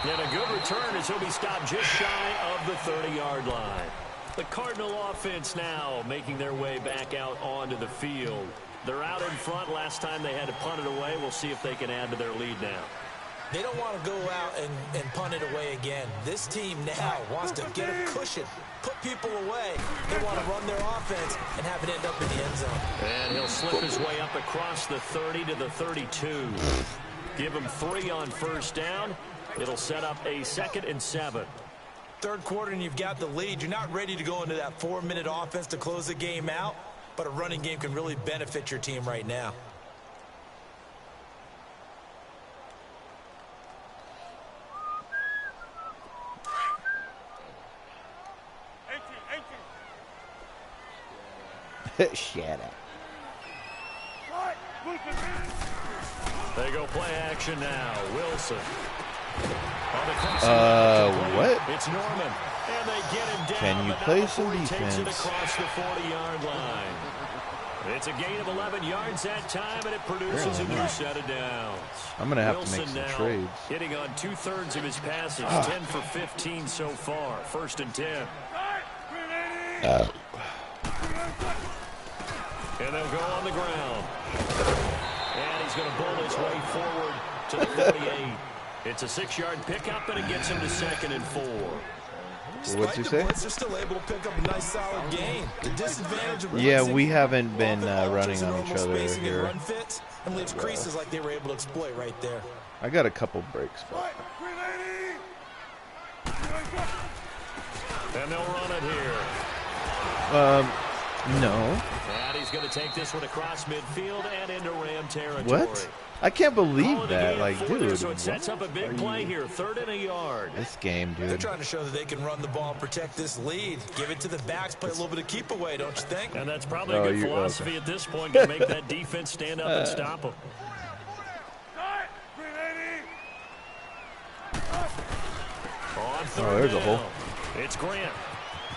And a good return as he'll be stopped just shy of the 30-yard line. The Cardinal offense now making their way back out onto the field. They're out in front. Last time they had to punt it away. We'll see if they can add to their lead now. They don't want to go out and punt it away again. This team now wants to get a cushion, put people away. They want to run their offense and have it end up in the end zone. And he'll slip his way up across the 30 to the 32. Give him 3 on first down. It'll set up a 2nd and 7. Third quarter and you've got the lead. You're not ready to go into that 4-minute offense to close the game out, but a running game can really benefit your team right now. Shut up. They go play action now. Wilson. What? It's Norman. And they get him down. Can you but play not some before he takes it defense? across the 40-yard line. It's a gain of 11 yards that time, and it produces a new set of downs. I'm going to have Wilson to make some now trades. hitting on 2/3 of his passes, 10 for 15 so far. 1st and 10. And they'll go on the ground. And he's going to bull his way forward to the 48. It's a 6-yard pickup, and it gets him to 2nd and 4. What'd you say? They're still able to pick up a nice solid gain. The disadvantage of Yeah, we haven't been running on each other here. Run fits and leaves creases like they were able to exploit right there. I got a couple breaks. But And they'll run it here. no. And he's going to take this one across midfield and into Ram territory. What? I can't believe Calling the that. game Like, for dude. there, so it sets up a big play here. 3rd and a yard. This game, They're dude. trying to show that they can run the ball and protect this lead. Give it to the backs, play a little bit of keep away, don't you think? And that's probably a good philosophy at this point to make that defense stand up and stop them. On 3rd there's a down, hole. It's Grant.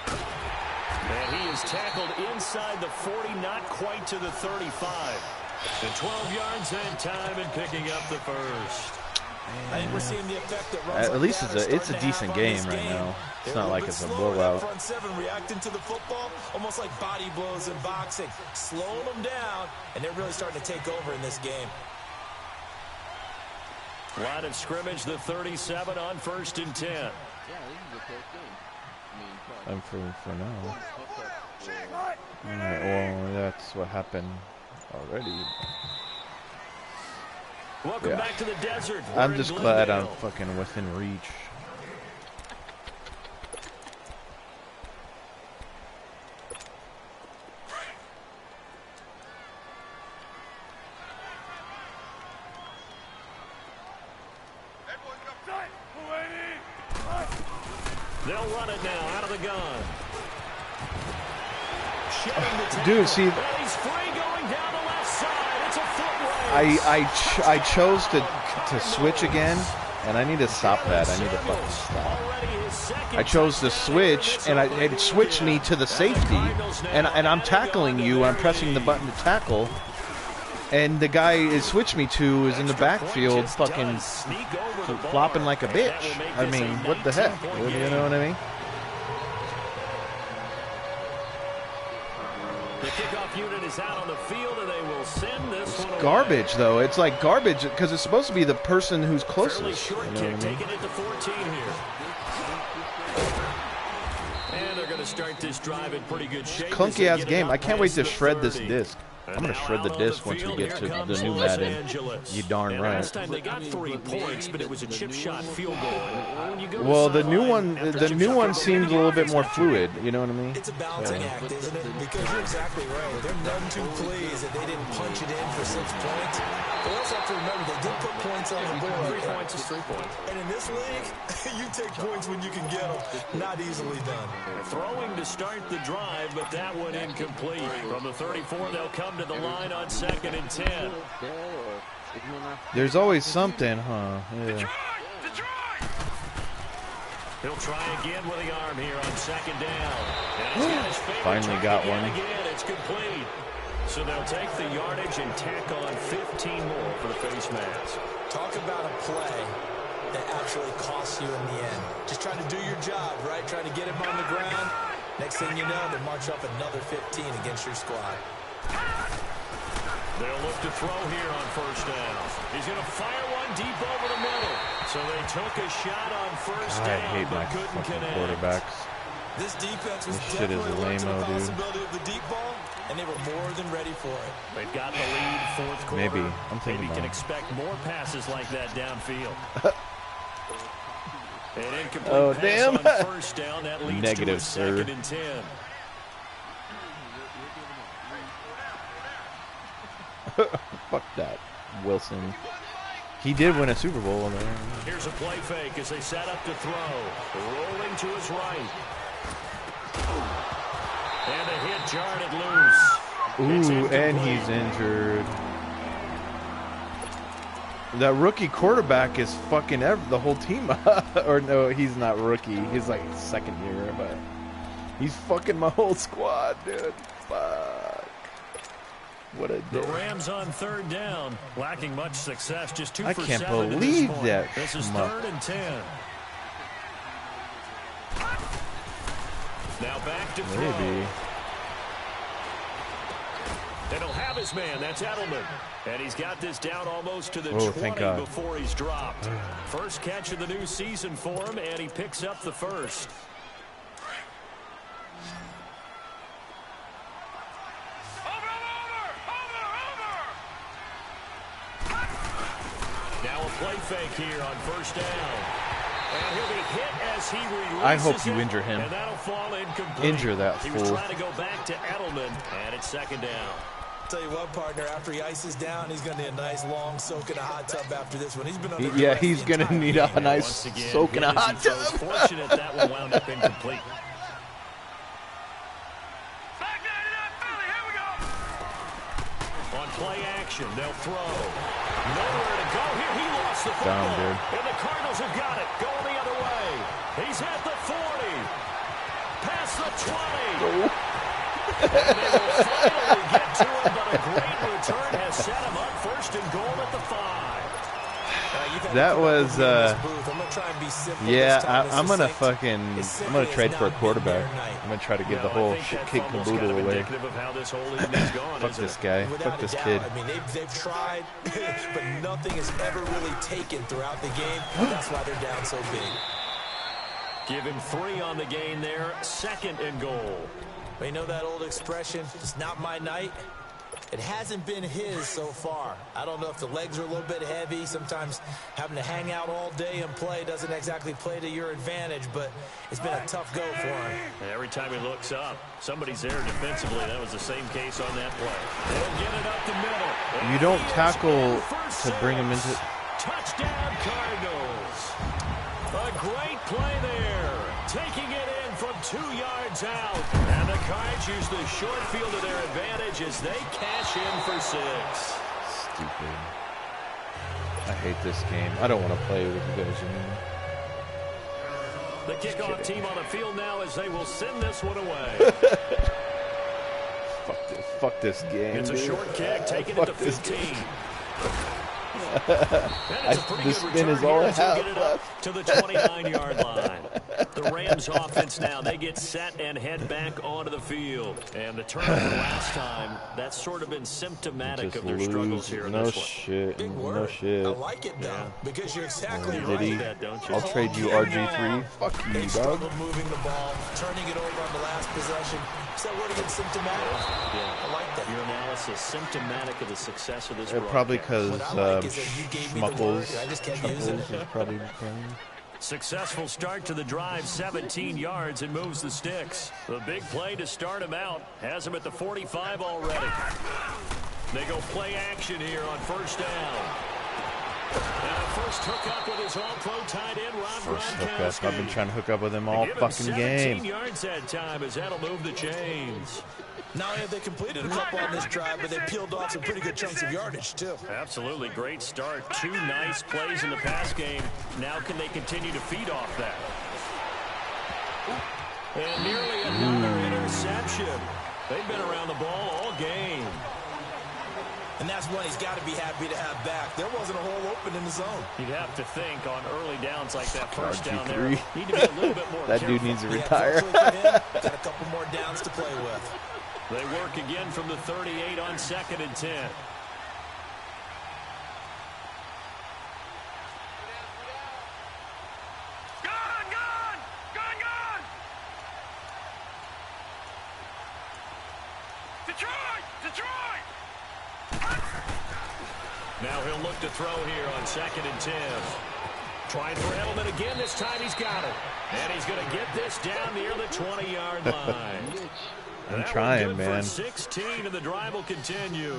And he is tackled inside the 40, not quite to the 35. And 12 yards that time and picking up the first. I think we're seeing the effect that runs At least like it's a decent game right now. It's not like it's a blowout. Front 7 reacting to the football, almost like body blows in boxing, slowing them down, and they're really starting to take over in this game. Line of scrimmage, the 37 on 1st and 10. Yeah, this is a close game. I mean, For now. but, Alright, well, that's what happened already. Welcome Yeah. back to the desert. I'm We're in just glad I'm Glendale. fucking within reach. They'll run it now out of the gun. Shedding the tackle. Dude, see, And he's free going down the left side. It's a foot race. I chose to switch again, and I need to stop that. I need to fucking stop. Already his second I chose to switch, and it switched me to the safety, and I'm tackling you. I'm pressing the button to tackle, And the guy it switched me to is in the backfield, fucking flopping like a bitch. I mean, what the heck? You know what I mean? The kickoff unit is out on the field, and they will send this one away. Garbage, though. It's like garbage because it's supposed to be the person who's closest. Fairly short You know kick, what I mean? taking it to 14 here. And they're going to start this drive in pretty good shape. Clunky ass game. I can't wait to shred this disc. I'm going to shred the disc once we get to the new Madden. You darn right. Last time they got 3 points, but it was a chip shot field goal. Well, the new one seems a little bit more fluid. You know what I mean? It's a balancing act, isn't it? Because you're exactly right. They're none too pleased that they didn't punch it in for 6 points. But also have to remember they did put points on the board. 3 points is 3 points. And in this league, you take points when you can get them. Not easily done. Throwing to start the drive, but that one incomplete. From the 34, they'll come to the line on 2nd and 10. There's always something, huh? Yeah. He'll try again with the arm here on 2nd down. And he's got his favorite Finally got one. Again, it's complete. So they'll take the yardage and tack on 15 more for the face mask. Talk about a play that actually costs you in the end. Just trying to do your job, right? Trying to get him on the ground. Next thing you know, they march up another 15 against your squad. They'll look to throw here on 1st down. He's going to fire one deep over the middle. So they took a shot on 1st down, I hate my but couldn't fucking connect. quarterbacks. This defense was This shit is definitely looking to the lame-o, dude. possibility of the deep ball, and they were more than ready for it. They've got the lead 4th quarter. Maybe. I'm thinking Maybe can about it. expect more passes like that downfield. An incomplete Oh, pass damn. on 1st down. That leads Negative, to a sir. 2nd and 10. Fuck that, Wilson. He did win a Super Bowl. Here's a play fake as they set up to throw. Rolling to his right. And a hit jarred it loose. Ooh, and he's injured. That rookie quarterback is fucking the whole team up. Or no, he's not rookie. He's like 2nd year, but he's fucking my whole squad, dude. Fuck. What a The day. Rams on 3rd down, lacking much success, just 2 I for can't 7 at believe this point. that This is schmuck. 3rd and 10. Now back to throw. Maybe. And he'll have his man. That's Edelman. And he's got this down almost to the Oh, 20 thank God. before he's dropped. First catch of the new season for him, and he picks up the first. Now a play fake here on 1st down. And he'll be hit as he releases I hope you it, injure him. And that'll fall incomplete. Injure that He was fool. trying to go back to Edelman, and it's 2nd down. Tell you what, partner, after he ices down, he's going to need a nice long soak in a hot tub after this one. He's been under Yeah, duress he's the gonna entire need game. a nice Once again, soak in a hit as he hot throws. tub. Fortunate that one wound up incomplete. On play action, they'll throw. Nowhere to go here. He lost the football. Down, dude. And the Cardinals have got it. Going the other way. He's at the 40. Past the 20. And they will finally get to him, but a great return has set him up 1st and goal at the 5. That was, I'm gonna try and be simple yeah, this time. I'm gonna Succinct. fucking, As I'm gonna simply trade as for a not quarterback. being there I'm gonna try to give the I whole think shit that's kick almost caboodle kind of away. indicative of how this whole evening's gone, Fuck isn't this it? guy. Without Fuck a this doubt. kid. I mean, they've tried, but nothing is ever really taken throughout the game. That's why they're down so big. Give him 3 on the gain there. 2nd and goal. But you know that old expression, it's not my night? It hasn't been his so far. I don't know if the legs are a little bit heavy. Sometimes having to hang out all day and play doesn't exactly play to your advantage, but it's been a tough go for him. And every time he looks up, somebody's there defensively. That was the same case on that play. They'll get it up the middle. And You don't he is tackle in for to bring him 6. into. Touchdown Cardinals. A great play there. Taking it in from 2 yards out. And the Cards use the short field to their advantage as they cash in for 6. Stupid. I hate this game. I don't want to play with you guys anymore. The kickoff team on the field now as they will send this one away. Fuck this game. It's a dude. short kick, taking it to 15. The spin is all I have left. To the 29-yard line. The Rams offense now, they get set and head back onto the field. And the turnover last time, that's sort of been symptomatic of their struggles here in this one. Shit. Big word. No shit. I like it, though, because you're exactly Did right. he? That, don't you? I'll trade you RG3. Fuck you, They dog. struggled moving the ball, turning it over on the last possession. Is that word against symptomatic? Yeah. I like that. Your analysis symptomatic of the success of this broadcast. Probably because What I like is that you gave me the word, Schmuckles and I just kept using it. is probably playing. Successful start to the drive, 17 yards, and moves the sticks. The big play to start him out has him at the 45 already. They go play action here on first down. And a first hookup with his all-pro tight end, Rob First Gronkowski. hookup. I've been trying to hook up with him all Give him fucking 17 game. yards that time as that'll move the chains. Not only have they completed a couple on this drive, but they peeled off some pretty good chunks of yardage, too. Absolutely great start. 2 nice plays in the pass game. Now can they continue to feed off that? And nearly another interception. They've been around the ball all game. And that's one he's got to be happy to have back. There wasn't a hole open in the zone. You'd have to think on early downs like that first down there, RG3. need to be a little bit more That careful. dude needs to Yeah, retire. fortunately for him, got a couple more downs to play with. They work again from the 38 on 2nd and 10. Gun! Detroit! Now he'll look to throw here on 2nd and 10. Trying for Edelman again. This time he's got it. And he's going to get this down near the 20-yard line. I'm trying, man. For 16, and the drive will continue.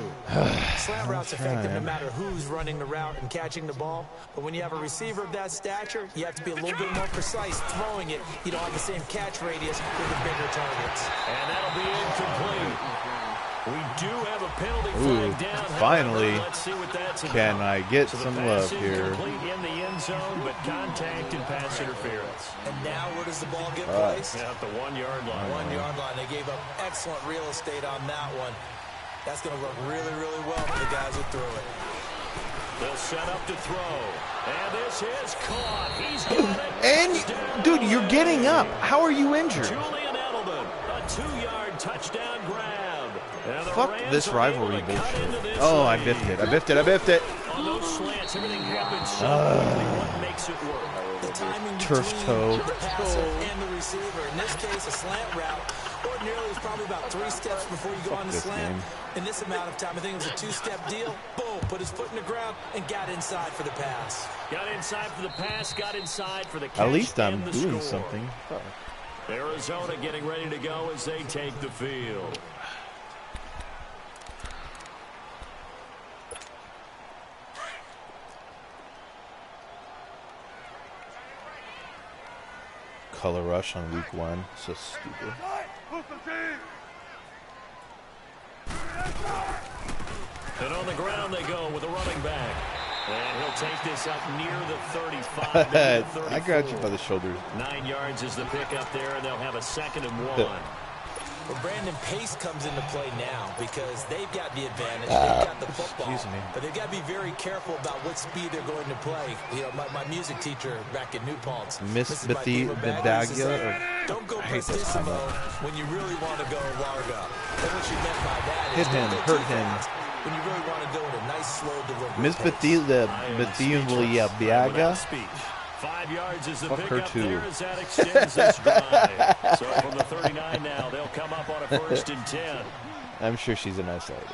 Slant route's effective no matter who's running the route and catching the ball. But when you have a receiver of that stature, you have to be a little bit more precise throwing it. You don't have the same catch radius with the bigger targets. And that'll be incomplete. We do have a penalty flag down. Finally, However, let's see what that's about. can I get So some the love pass here? incomplete in the end zone, but contact and pass interference. And now where does the ball get placed? At the 1-yard line. 1 yard line. They gave up excellent real estate on that one. That's going to work really, really well for the guys who threw it. They'll set up to throw. And this is caught. He's got it. And, dude, you're getting up. How are you injured? Julian Edelman, a 2-yard touchdown grab. And the Fuck Rams this are rivalry able to cut bullshit. into this Oh, I lead. biffed it. I biffed it. I biffed it. On those slants, everything happens so quickly. What makes it work? The timing Turf between toe. the passer and the receiver. In this case, a slant route. Ordinarily, it's probably about 3 steps before you go on the this slant. game. In this amount of time, I think it was a 2-step deal. Boom, put his foot in the ground and got inside for the pass. Got inside for the pass, got inside for the catch. At least I'm and the doing score. something. Fuck. Arizona getting ready to go as they take the field. Color rush on week 1. So stupid. And on the ground they go with a running back. And he'll take this up near the 35. maybe the I got you 34. by the shoulders. 9 yards is the pickup there, and they'll have a 2nd and 1. Well, Brandon, pace comes into play now because they've got the advantage. They've got the football. Excuse me. But they've got to be very careful about what speed they're going to play. You know, my music teacher back in New Paltz, Miss Mrs. Bathia Baggia, used to say, Badaglia. don't go I hate this prestissimo comment. when you really want to go largo. And what she meant by that is Hit him, don't go hurt too him. fast when you really want to go at a nice, slow delivery Miss pace. Bathia Biaga. Speech. 5 yards is the Fuck her pickup too. there as that extends this drive. So from the 39 now, they'll come up on a 1st and 10. I'm sure she's a nice lady.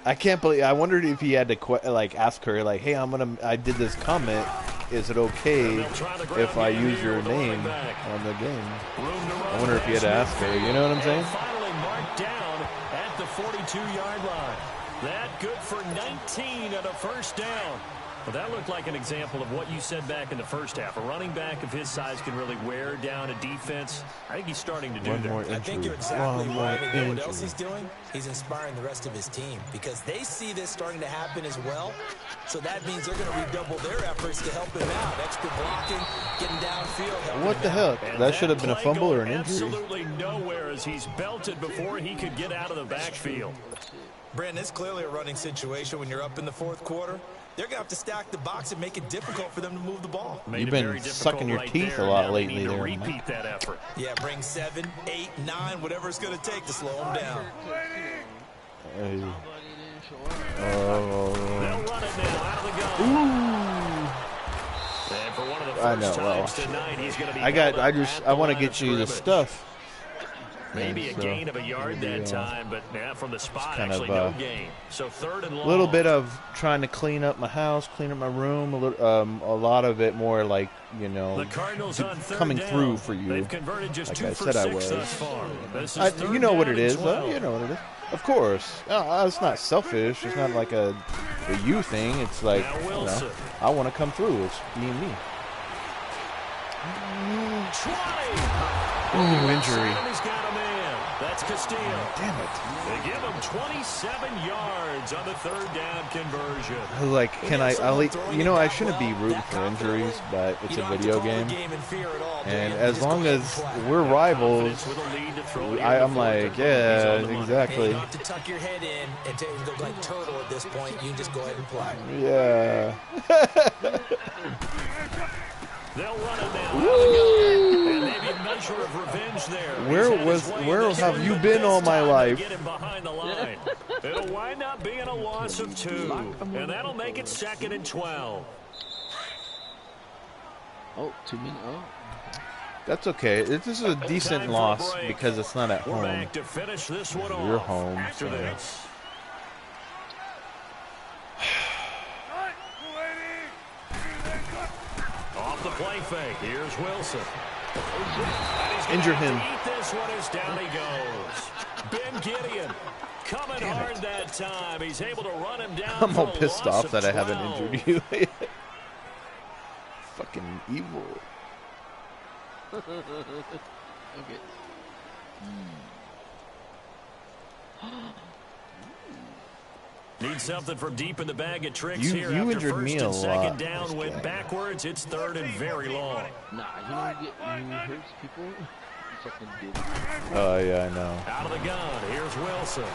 I can't believe. I wondered if he had to like ask her, like, "Hey, I did this comment. Is it okay if I use your name on the game?" I wonder if he had to ask her. You know what I'm saying? Finally marked down at the 42-yard line. That good for 19 and a 1st down. Well, that looked like an example of what you said back in the first half. A running back of his size can really wear down a defense. I think he's starting to do that. I think you're exactly right. And you know what else he's doing? He's inspiring the rest of his team because they see this starting to happen as well. So that means they're going to redouble their efforts to help him out. Extra blocking, getting downfield. What the hell? That should have been a fumble or an injury. Absolutely nowhere as he's belted before he could get out of the backfield. Brandon, it's clearly a running situation when you're up in the fourth quarter. They're going to have to stack the box and make it difficult for them to move the ball. You've been sucking your teeth a lot lately there. Repeat that effort. Yeah, bring 7, 8, 9, whatever it's going to take to slow them down. Hey. They'll run it now out of the gun. And for one of the first times tonight, he's going to be I want to get you the stuff. Maybe a gain of a yard that time, but from the spot, actually no gain. So third and long. A little bit of trying to clean up my house, clean up my room. A lot of it more like, you know, the Cardinals on coming through for you. They've converted just like 2 I for said 6 I was. thus far. You know what it is. You know what it is. Of course. It's not selfish. It's not like a you thing. It's like, you know, I want to come through. It's me and me. Ooh, injury. That's Castillo. Damn it. They give him 27 yards on the third down conversion. Like, can I I shouldn't be rooting for injuries, but it's a video game. And as long as we're rivals, I'm like, yeah, exactly. You don't have to tuck your head in and go like turtle at this point. You can just go ahead and play. Yeah. They'll run it now. And maybe a measure of revenge there. Where have you been all my life? Get him behind the line. It'll wind up being a loss of 2. And that'll make it 2nd and 12. Oh, 2 minutes. Oh. That's okay. This is a decent loss because it's not at home. We're back to finish this one You're off home. after this. Off the play fake. Here's Wilson. Injure him. Eat this one as down he goes. Ben Gideon coming hard that time. He's able to run him down. I'm all pissed off that I haven't injured you. Fucking evil. Okay. Need something from deep in the bag of tricks You here. After injured first me a and second lot. down went backwards. It's third and very long. Nah, you hurts people. You fucking did. Oh, yeah, I know. Out of the gun. Here's Wilson.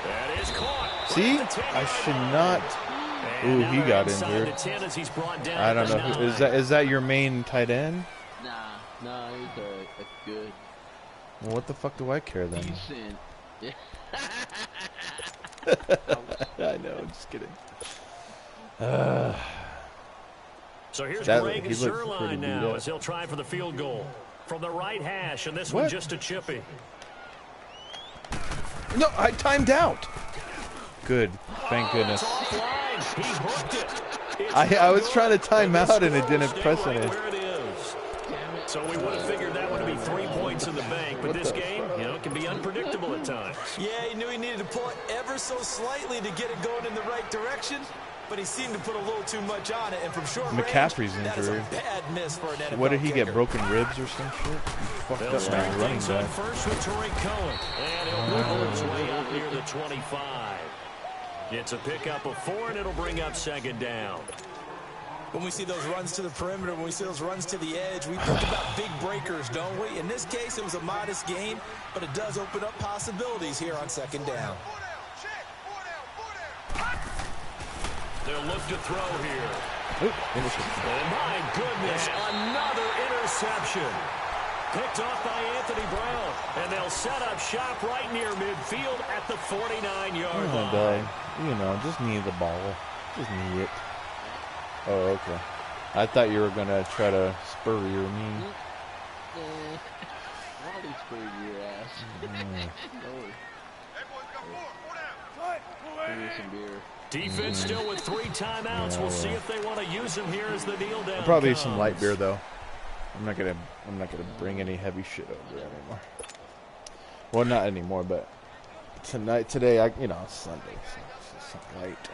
That is caught. See? I should not. Ooh, he got injured. I don't know. Is that your main tight end? Nah, he's a good. Well, what the fuck do I care then? Decent. Yeah. I know, I'm just kidding. So here's Greg Zuerlein now as he'll try for the field goal from the right hash, and this one just a chippy. No, I timed out. Good, thank goodness. He hooked it. I was trying to time out and it didn't press on it. So we would have figured that would be 3 points in the bank, but this game, it can be unpredictable at times. Yeah, he knew he needed to pull it ever so slightly to get it going in the right direction, but he seemed to put a little too much on it, and from short McCaffrey's range, that is a injured. bad miss for an NFL What did he kicker. get? Broken ribs or some shit? He fucked up my running back. First with Tariq Cohen, and he'll roll his way up near the 25. It's a pickup of 4, and it'll bring up second down. When we see those runs to the perimeter, when we see those runs to the edge, we think about big breakers, don't we? In this case, it was a modest gain, but it does open up possibilities here on second down. They'll look to throw here. Oh, my goodness, another interception. Picked off by Anthony Brown, and they'll set up shop right near midfield at the 49-yard line. Just need the ball. Just need it. Oh, okay. I thought you were going to try to spur your knee. I'll spur your ass. Some beer. Defense still with 3 timeouts. We'll see if they want to use them here as the kneel down. Probably some light beer though. I'm not gonna bring any heavy shit over anymore. Well, not anymore, but today, it's Sunday. So Some light.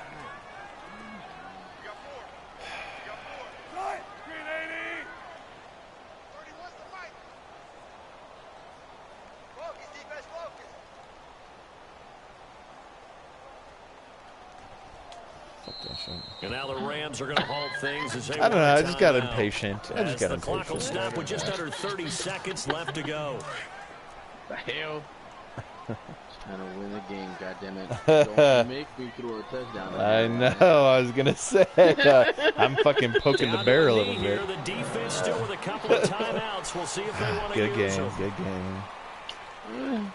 And now the Rams are going to halt things as they I don't know. I just got timeout. impatient. I just got The clock will impatient. stop with just under 30 seconds left to go. The hell? Trying to win the game, goddammit. Don't make me throw a touchdown. I know. I was gonna say. I'm fucking poking the bear a little bit. The defense still with a couple of timeouts. We'll see if they want to Good use game. them. Good game.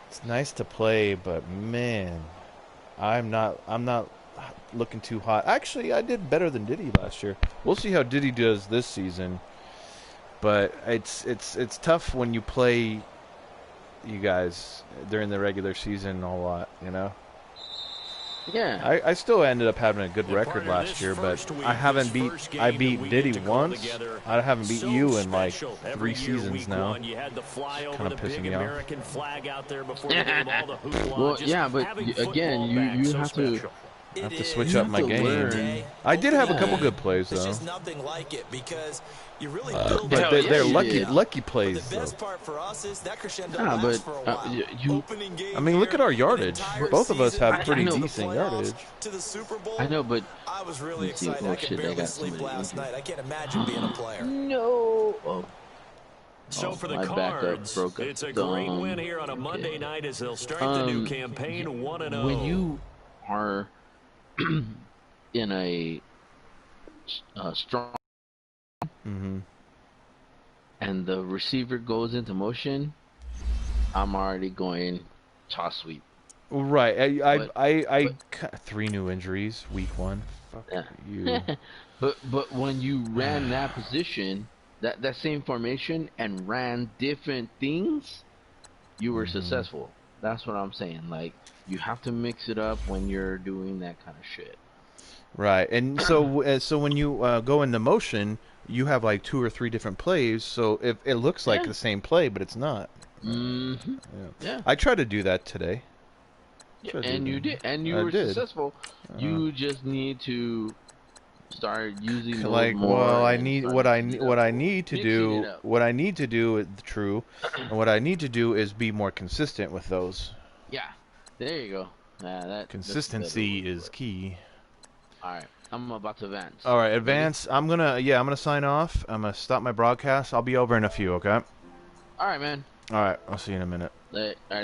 It's nice to play, but man, I'm not looking too hot. Actually, I did better than Diddy last year. We'll see how Diddy does this season. But it's tough when you play you guys during the regular season a lot, you know. Yeah. I still ended up having a good record last year, but I beat Diddy once. I haven't beat you in like 3 seasons now. Kind of pissing me off. Well, yeah, but again, you have to. I have to switch up my game. I did have a couple good plays though. There's just nothing like it because you really build but they're lucky plays the best though. part for us is that crescendo Yeah, lasts but, for a while. I mean, look at our yardage. Both of us have pretty know, decent yardage. To the Super Bowl, I know, but I was really let's see. excited. Oh, I could shit, they barely got sleep somebody last injured. night. I can't imagine being a player. No. Oh. So for the my backup Cards, broke up. it's a great win here on a Monday night as they'll start the new campaign 1-0. When you are in a strong and the receiver goes into motion, I'm already going toss sweep. Right. I 3 new injuries week 1. Fuck you. But when you ran that position, that same formation and ran different things, you were successful. That's what I'm saying. Like, you have to mix it up when you're doing that kind of shit. Right. And so when you go into motion, you have like 2 or 3 different plays. So if it looks like the same play, but it's not. Yeah. I tried to do that today. And you did, and you were successful. You just need to start using those like more. Well, I need what I need to do. What I need to do is true, and what I need to do is be more consistent with those. Yeah, there you go. That consistency is key. All right, I'm about to advance. All right, advance. I'm gonna sign off. I'm gonna stop my broadcast. I'll be over in a few. Okay. All right, man. All right, I'll see you in a minute. All right, later.